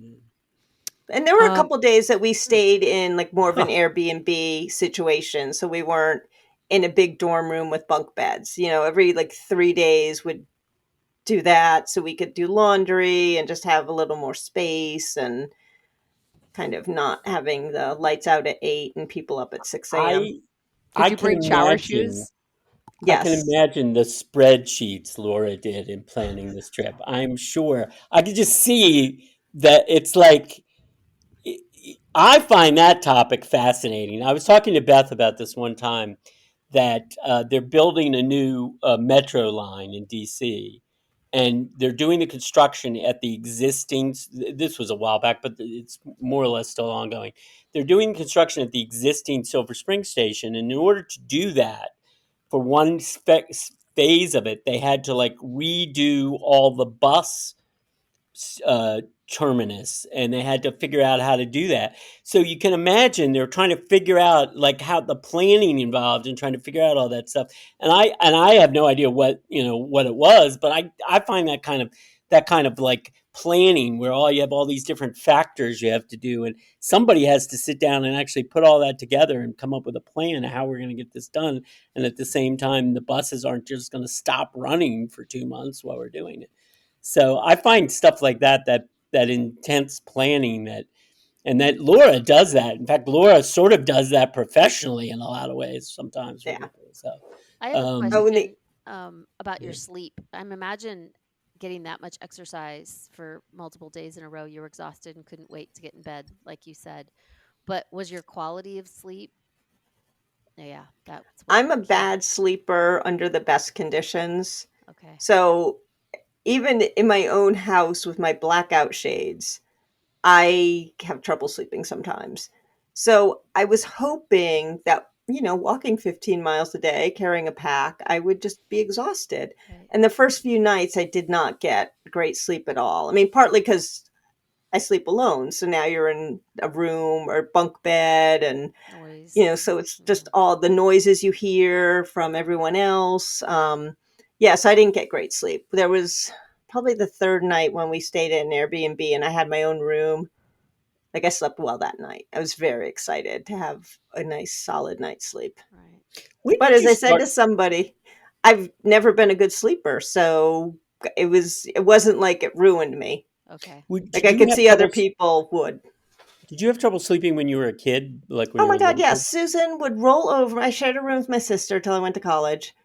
And there were a Um, couple of days that we stayed in like more of an Airbnb situation. So we weren't in a big dorm room with bunk beds. Every like 3 days would do that so we could do laundry and just have a little more space and kind of not having the lights out at 8 and people up at 6 a.m. Did I you can bring shower imagine. shoes? Yes. I can imagine the spreadsheets Laura did in planning this trip. I'm sure I could just see that it's like I find that topic fascinating. I was talking to Beth about this one time that they're building a new metro line in DC, and they're doing the construction at the existing. This was a while back, but it's more or less still ongoing. They're doing construction at the existing Silver Spring station, and in order to do that, for one phase of it, they had to like redo all the bus uh, terminus, and they had to figure out how to do that. So you can imagine they're trying to figure out like how the planning involved and trying to figure out all that stuff. And I have no idea what what it was, but I find that kind of like planning where all you have all these different factors you have to do, and somebody has to sit down and actually put all that together and come up with a plan of how we're going to get this done. And at the same time, the buses aren't just going to stop running for 2 months while we're doing it. So I find stuff like that intense planning that Laura does that. In fact, Laura sort of does that professionally in a lot of ways sometimes for Yeah. people. So I have a um, Oh, and question about your yeah. sleep. I'm imagine getting that much exercise for multiple days in a row. You were exhausted and couldn't wait to get in bed, like you said. But was your quality of sleep? Yeah, that's what I'm a key. bad sleeper under the best conditions. Okay. So even in my own house with my blackout shades, I have trouble sleeping sometimes. So I was hoping that, walking 15 miles a day, carrying a pack, I would just be exhausted. Right. And the first few nights, I did not get great sleep at all. I mean, partly because I sleep alone. So now you're in a room or bunk bed, and Noise. so it's just all the noises you hear from everyone else. Yeah, so I didn't get great sleep. There was probably the third night when we stayed at an Airbnb and I had my own room. Like, I slept well that night. I was very excited to have a nice solid night's sleep. Right. When But did as you I said start? to somebody, I've never been a good sleeper, so it wasn't like it ruined me. Okay. Like, Did I you could have see other trouble? people would. Did you have trouble sleeping when you were a kid, like when Oh you were my a god, little yes. kid? Susan would roll over. I shared a room with my sister till I went to college.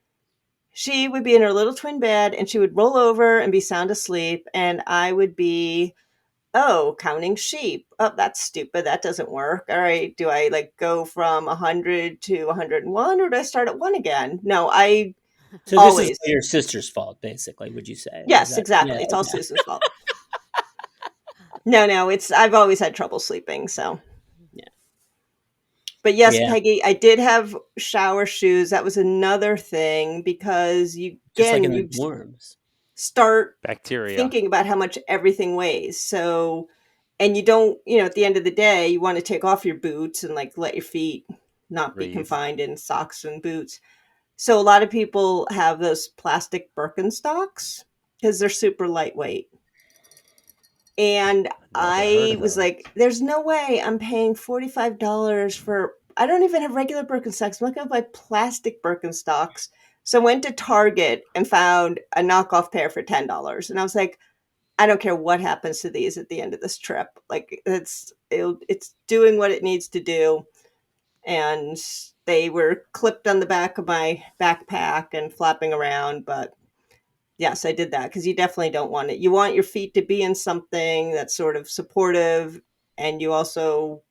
She would be in her little twin bed and she would roll over and be sound asleep, and I would be, oh, counting sheep. Oh, that's stupid. That doesn't work. All right. Do I like go from 100 to 101, or do I start at one again? No, I So this is always. your sister's fault, basically. Would you say? Is Yes, that? Yeah. exactly. It's all Okay. Susan's fault. No, I've always had trouble sleeping. So, Yeah. but yes, Yeah. Peggy, I did have shower shoes. That was another thing because Just like in the you dorms. start Bacteria. thinking about how much everything weighs. So, and you don't, at the end of the day, you want to take off your boots and like let your feet not be Breathe. confined in socks and boots. So a lot of people have those plastic Birkenstocks because they're super lightweight. And Never heard I of was those. like, there's no way I'm paying $45 for, I don't even have regular Birkenstocks. I'm not going to buy plastic Birkenstocks. So I went to Target and found a knockoff pair for $10. And I was like, I don't care what happens to these at the end of this trip. Like, it's doing what it needs to do. And they were clipped on the back of my backpack and flapping around. But yes, I did that because you definitely don't want it. You want your feet to be in something that's sort of supportive. And you also,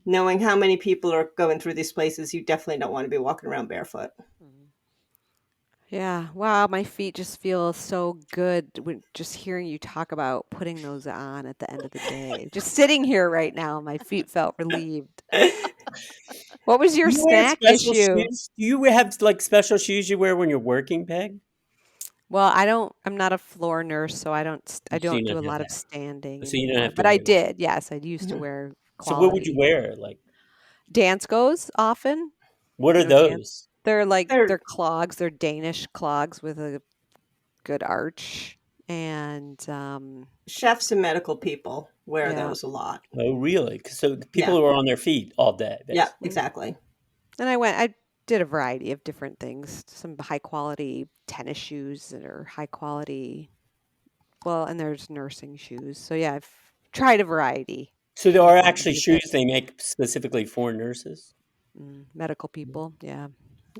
knowing how many people are going through these places, you definitely don't want to be walking around barefoot. Mhm. Yeah. Wow, my feet just feel so good when just hearing you talk about putting those on at the end of the day. Just sitting here right now, my feet felt relieved. What was Do your you wear snack special issue? shoes? Do you have like special shoes you wear when you're working, Peg? Well, I'm not a floor nurse, so I So you don't do a don't have lot of that. standing So you don't anymore. have to But I wear that. did. Yes, I used to Mhm. wear So what would you quality wear? Like, dance goes often. what are Dance. those? They're They're clogs. They're Danish clogs with a good arch, and chefs and medical people wear yeah. those a lot. Oh, really? So people Yeah. who are on their feet all day, Yeah, basically. exactly. And I did a variety of different things, some high quality tennis shoes that are high quality. Well, and there's nursing shoes. So yeah, I've tried a variety So there of are things actually with shoes it. they make specifically for nurses. Medical people, yeah.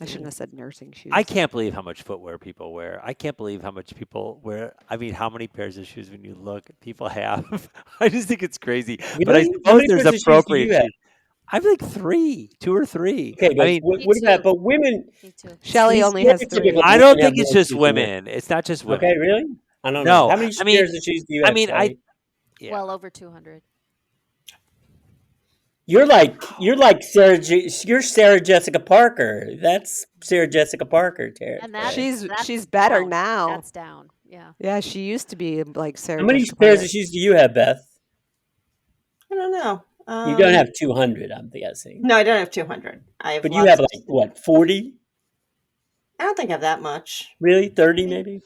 I shouldn't have said nursing shoes. I can't believe how much footwear people wear. I can't believe how much people wear. I mean, how many pairs of shoes when you look people have? I just think it's crazy. But I Really? How suppose many there's pairs of shoes do appropriate you have? shoes. I have like 2 or 3. Okay, I but mean, Me what about too. but women? Me too. Shelley only has 3. Stereotypical I women don't have think it's more just shoes than men. women. It's not just women. Okay, really? I don't know. No, How many I mean, pairs of shoes do you have, I Shelley? yeah. Well over 200. You're like you're Sarah Jessica Parker. That's Sarah Jessica Parker And territory. that's She's better down. now. That's down. Yeah. Yeah, she used to be like Sarah How many Jessica pairs Parker. of shoes do you have, Beth? I don't know. You don't have 200, I'm guessing. No, I don't have 200. I have But you lots have of- like what, 40? I don't think I have that much. Really? 30 maybe?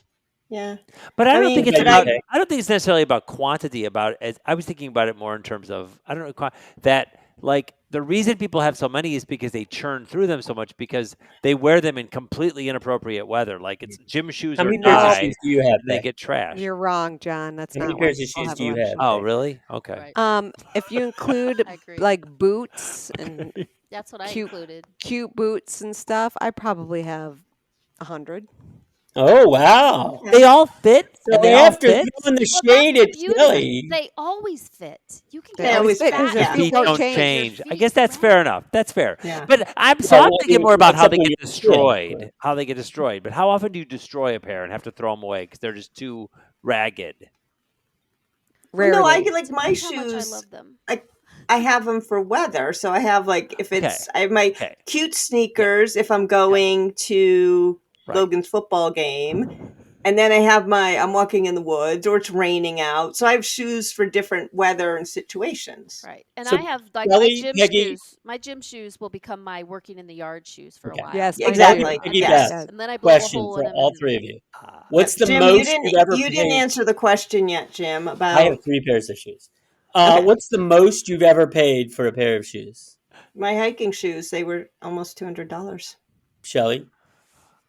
Yeah. But I I don't mean, think it's but about. I- I don't think it's necessarily about quantity. I was thinking about it more in terms of I don't know that like the reason people have so many is because they churn through them so much because they wear them in completely inappropriate weather. Like it's gym shoes How or many pairs of die, shoes do you have, and they Beth? get trashed. You're wrong, John. That's How many not pairs why of people shoes have do a you lot of have? shoes. Oh, really? Okay. Right. If you include I agree. like boots and That's what I cute- included. cute boots and stuff, I probably have 100. Oh, wow. They all fit. So And they all after fit. throwing the Well, shade that's at the beauty of it. Shelley, They always fit. You can They get always fit 'cause fat, their yeah. feet Feet don't don't change. change. I guess that's fair enough. That's fair. Yeah. But I'm Well, thinking more about how except they when get you're a kid, destroyed. right. How they get destroyed. But how often do you destroy a pair and have to throw them away because they're just too ragged? Rarely. No, I like my That's how much I shoes. love them. I have them for weather. So I have like if it's I have my Okay. cute sneakers if I'm going to Right. Logan's football game. And then I have I'm walking in the woods or it's raining out. So I have shoes for different weather and situations. Right. And So, I have like Shelley, my gym Peggy- shoes. My gym shoes will become my working in the yard shoes for Okay. a while. Yes, Yeah, mine exactly. too. Peggy, Yes. Beth, And then I blow a question hole for in them. all and- three of you. What's the Jim, most you've ever you didn't paid? answer the question yet, Jim, I about have 3 pairs of shoes. Okay. What's the most you've ever paid for a pair of shoes? my hiking shoes. They were almost $200. Shelley?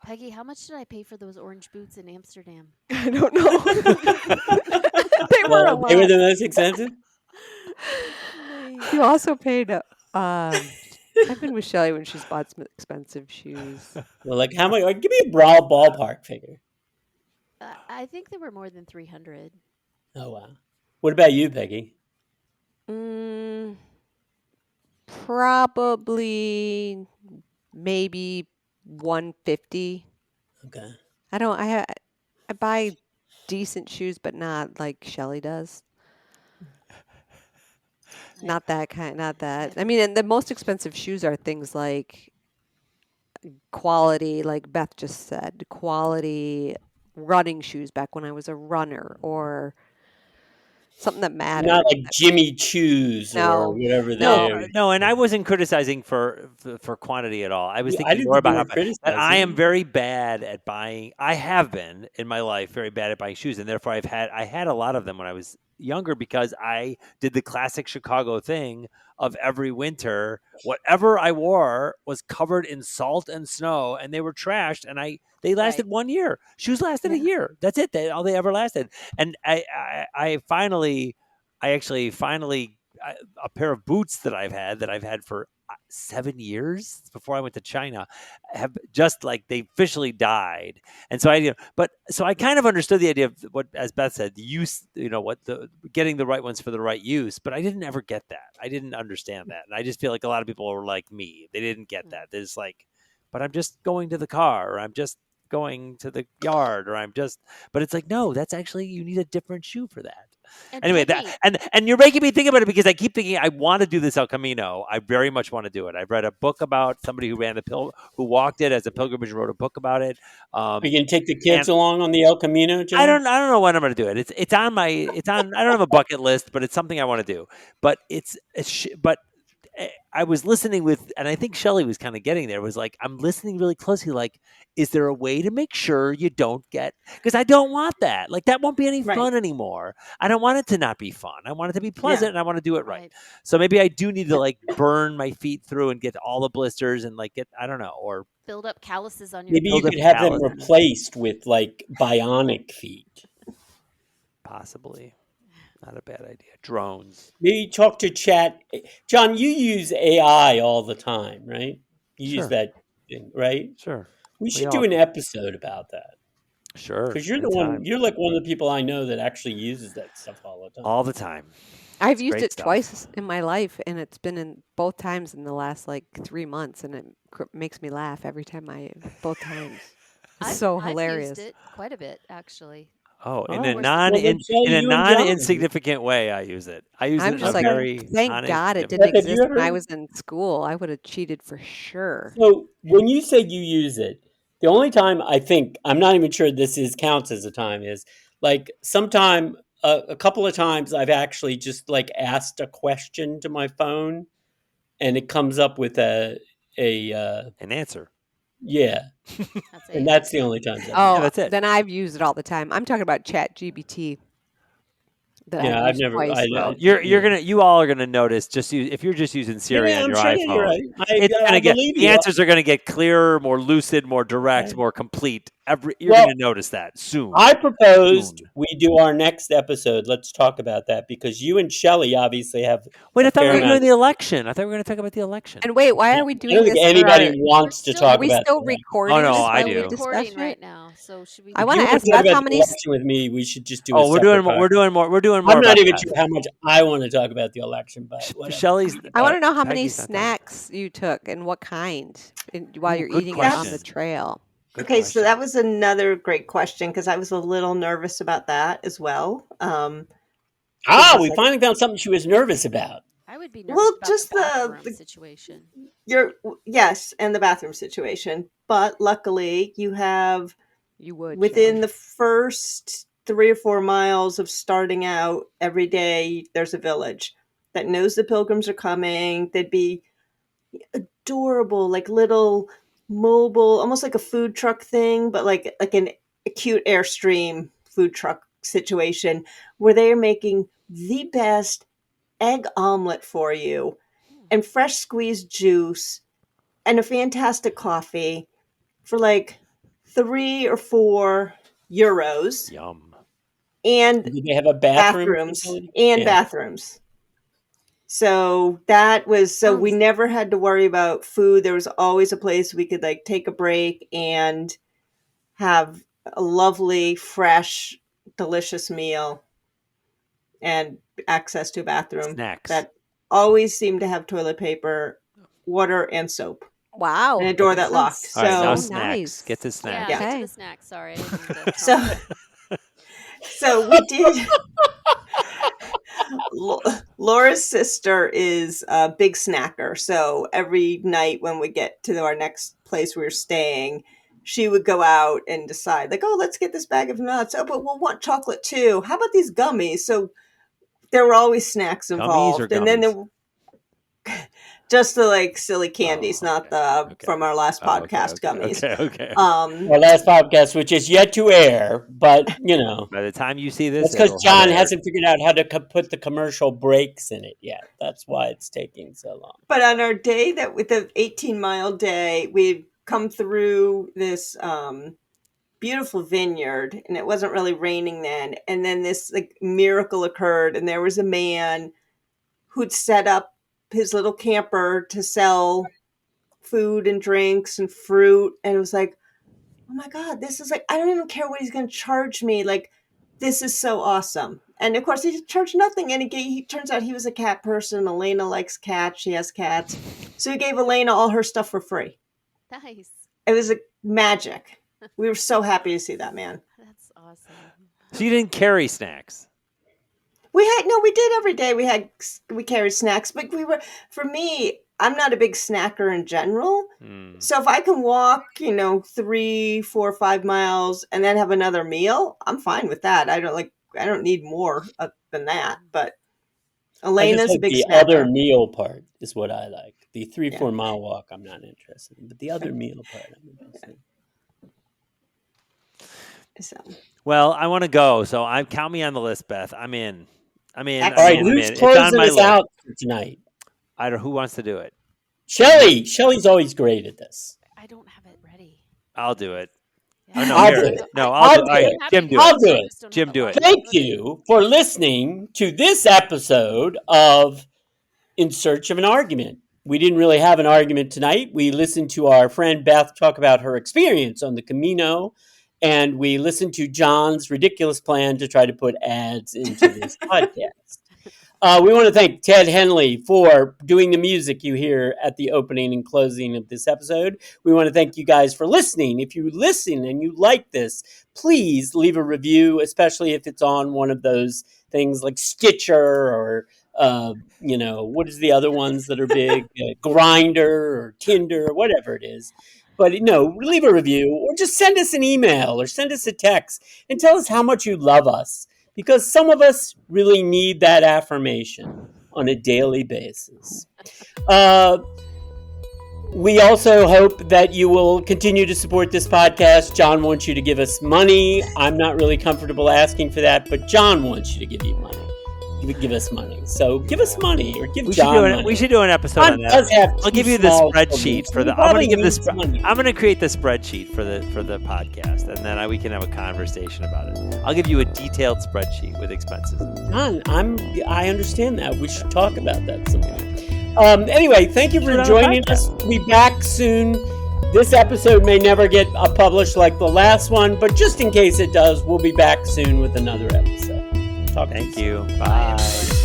Peggy, how much did I pay for those orange boots in Amsterdam? I don't know. They were a They were lot. the most expensive? You also paid. I've been with Shelley when she's bought some expensive shoes. Well, like how much? Like, give me a broad ballpark figure. I think they were more than 300. Oh, wow. What about you, Peggy? Probably maybe 150. Okay. I buy decent shoes, but not like Shelley does. Not that kind. Not that. I mean, and the most expensive shoes are things like quality, like Beth just said, quality running shoes back when I was a runner, or something that mattered. Not like Jimmy Choos No. or whatever No, they and I wasn't criticizing for quantity at all. I was Yeah, I thinking didn't more think you about were that I am criticizing. very bad at buying. I have been in my life very bad at buying shoes, and therefore I had a lot of them when I was younger because I did the classic Chicago thing of every winter, whatever I wore was covered in salt and snow, and they were trashed, and they lasted 1 year. Shoes lasted a year. That's it. All they ever lasted. And I finally a pair of boots that I've had for 7 years before I went to China have just like they officially died. And so I kind of understood the idea of what, as Beth said, the use, getting the right ones for the right use, but I didn't ever get that. I didn't understand that. And I just feel like a lot of people were like me. They didn't get that. They're just like, but I'm just going to the car, or I'm just going to the yard, but it's like, no, that's actually, you need a different shoe for that. And Anyway, Peggy, and you're making me think about it because I keep thinking I want to do this El Camino. I very much want to do it. I've read a book about somebody who who walked it as a pilgrimage and wrote a book about it. Are you going to take the kids along on the El Camino, Jim? I don't know when I'm going to do it. It's on I don't have a bucket list, but it's something I want to do. But but I was listening and I think Shelley was kind of getting there. Was like, I'm listening really closely. Like, is there a way to make sure you don't because I don't want that. Like, that won't be any fun anymore. I don't want it to not be fun. I want it to be pleasant, and I want to do it right. So maybe I do need to like burn my feet through and get all the blisters and like I don't know, or build up calluses on your Maybe you feet. could have them replaced with like bionic feet. Possibly. Not a bad idea. Drones. Maybe talk to chat. John, you use AI all the time, right? You use Sure. that interesting, right? Sure. We should all do an do. episode about that Sure. because you're the anytime. one. You're like one of the people I know that actually uses that stuff all the time. All the time. I've It's used great it stuff. twice in my life, and it's been in both times in the last like 3 months, and it makes me laugh every time both times. It's so I've hilarious. used it quite a bit, actually. Oh, in Oh, a we're Well, then, Shelley, in a you and John. non-insignificant way, I use it. I use I'm it in just a like, very thank God it non-insignificant didn't Beth, have you exist when I ever? was in school. I would have cheated for sure. So when you say you use it, the only time I think I'm not even sure this is counts as a time is like sometime a couple of times I've actually just like asked a question to my phone, and it comes up with a an answer. yeah, That's and it. that's the only times I've used Oh, Yeah, that's it. then I've used it all the time. I'm talking about Chat GBT that it. Yeah, I've I've used never. twice. Well, you all are gonna notice if you're just using Siri Yeah, on I'm your sure you're iPhone, right. it's I gonna get believe the you. answers are gonna get clearer, more lucid, more direct, Okay. more complete. You're Well, gonna notice that soon. I proposed Soon. we do our next episode. Let's talk about that because you and Shelley obviously have Wait, a I thought we fair were amount. doing the election. I thought we were gonna talk about the election. And wait, why are we I doing don't think this for anybody our? wants to still- talk Are we about still that. recording Oh, no, this I while do. we discuss Recording right it? now, so should we? I If want you to want ask to talk Beth about how the many. election with me, we should just do a Oh, we're separate doing more. We're podcast. doing more. We're doing more. I'm about not even that. sure how much I want to talk about the election, but whatever. Shelley's. I want to know how many Peggy's not done. snacks you took and what kind while Ooh, you're good eating it on question. the trail. Good Okay, so question. that was another great question because I was a little nervous about that as well. We like- finally found something she was nervous about. I would be nervous Well, about just the bathroom the situation. yes, and the bathroom situation. But luckily, you have You would within Shelley. the first 3 or 4 miles of starting out every day, there's a village that knows the pilgrims are coming. They'd be adorable, like little mobile, almost like a food truck thing, but like an acute Airstream food truck situation where they are making the best egg omelet for you and fresh squeezed juice and a fantastic coffee for like 3 or 4 euros Yum. and Did they have a bathroom bathrooms facility? and Yeah. bathrooms. So that was we Sounds- never had to worry about food. There was always a place we could like take a break and have a lovely, fresh, delicious meal and access to a bathroom Snacks. that always seemed to have toilet paper, water, and soap. Wow. And a door that sounds locked. All right, now so snacks. nice. Get to snacks. Yeah, get Okay. to the snacks. Sorry, I didn't mean to So, trump so we did. Laura's sister is a big snacker. So every night when we get to our next place we were staying, she would go out and decide, like, oh, let's get this bag of nuts. Oh, but we'll want chocolate too. How about these gummies? So there were always snacks Gummies involved. or And then gummies? just the like silly candies, not okay, the okay. from our last Oh, okay, podcast okay, gummies. Okay. Our last podcast, which is yet to air, but By the time you see this, that's because it'll have John aired. hasn't figured out how to put the commercial breaks in it yet. That's why it's taking so long. But on our day that with the 18-mile day, we'd come through this beautiful vineyard, and it wasn't really raining then. And then this like miracle occurred, and there was a man who'd set up his little camper to sell food and drinks and fruit, and it was like, oh my God, this is like, I don't even care what he's going to charge me. Like, this is so awesome. And of course, he charged nothing. And he turns out he was a cat person. Elena likes cats. She has cats. So he gave Elena all her stuff for free. Nice. It was like magic. We were so happy to see that man. That's awesome. So you didn't carry snacks. We did every day. We carried snacks, but for me, I'm not a big snacker in general. So if I can walk, 3, 4, 5 miles and then have another meal, I'm fine with that. I don't need more than that. But I Elena's just a like big the snacker. other meal part is what I like. The 3, Yeah. 4 mile walk, I'm not interested in, but the other meal part, I'm interested in. So, Well, I want to go, so count me on the list, Beth. I'm in. All right, I'm who's in. It's on closing my us list. out for tonight? I don't. Who wants to do it? Shelley. Shelley's always great at this. I don't have it ready. I'll do it. Yeah. Oh, no, I'll here. do it. No, I'll I'll do do it. All right, it. Jim, do I'll it. do it. Jim, do it. Thank you for listening to this episode of In Search of an Argument. we didn't really have an argument tonight. We listened to our friend Beth talk about her experience on the Camino, and we listened to John's ridiculous plan to try to put ads into this podcast. We want to thank Ted Henley for doing the music you hear at the opening and closing of this episode. We want to thank you guys for listening. If you listen and you like this, please leave a review, especially if it's on one of those things like Stitcher or, what is the other ones that are big? Grindr or Tinder or whatever it is. But, leave a review or just send us an email or send us a text and tell us how much you love us. Because some of us really need that affirmation on a daily basis. We also hope that you will continue to support this podcast. John wants you to give us money. I'm not really comfortable asking for that, but John wants you to give you money. Give us money. So give us money or give John money. We should do an episode on that. I'll give you the spreadsheet for the. I'm going to create the spreadsheet for the podcast, and then we can have a conversation about it. I'll give you a detailed spreadsheet with expenses. John, I understand that. We should talk about that sometime. Anyway, thank you for joining us. We'll be back soon. This episode may never get published like the last one, but just in case it does, we'll be back soon with another episode. Thank you. Bye.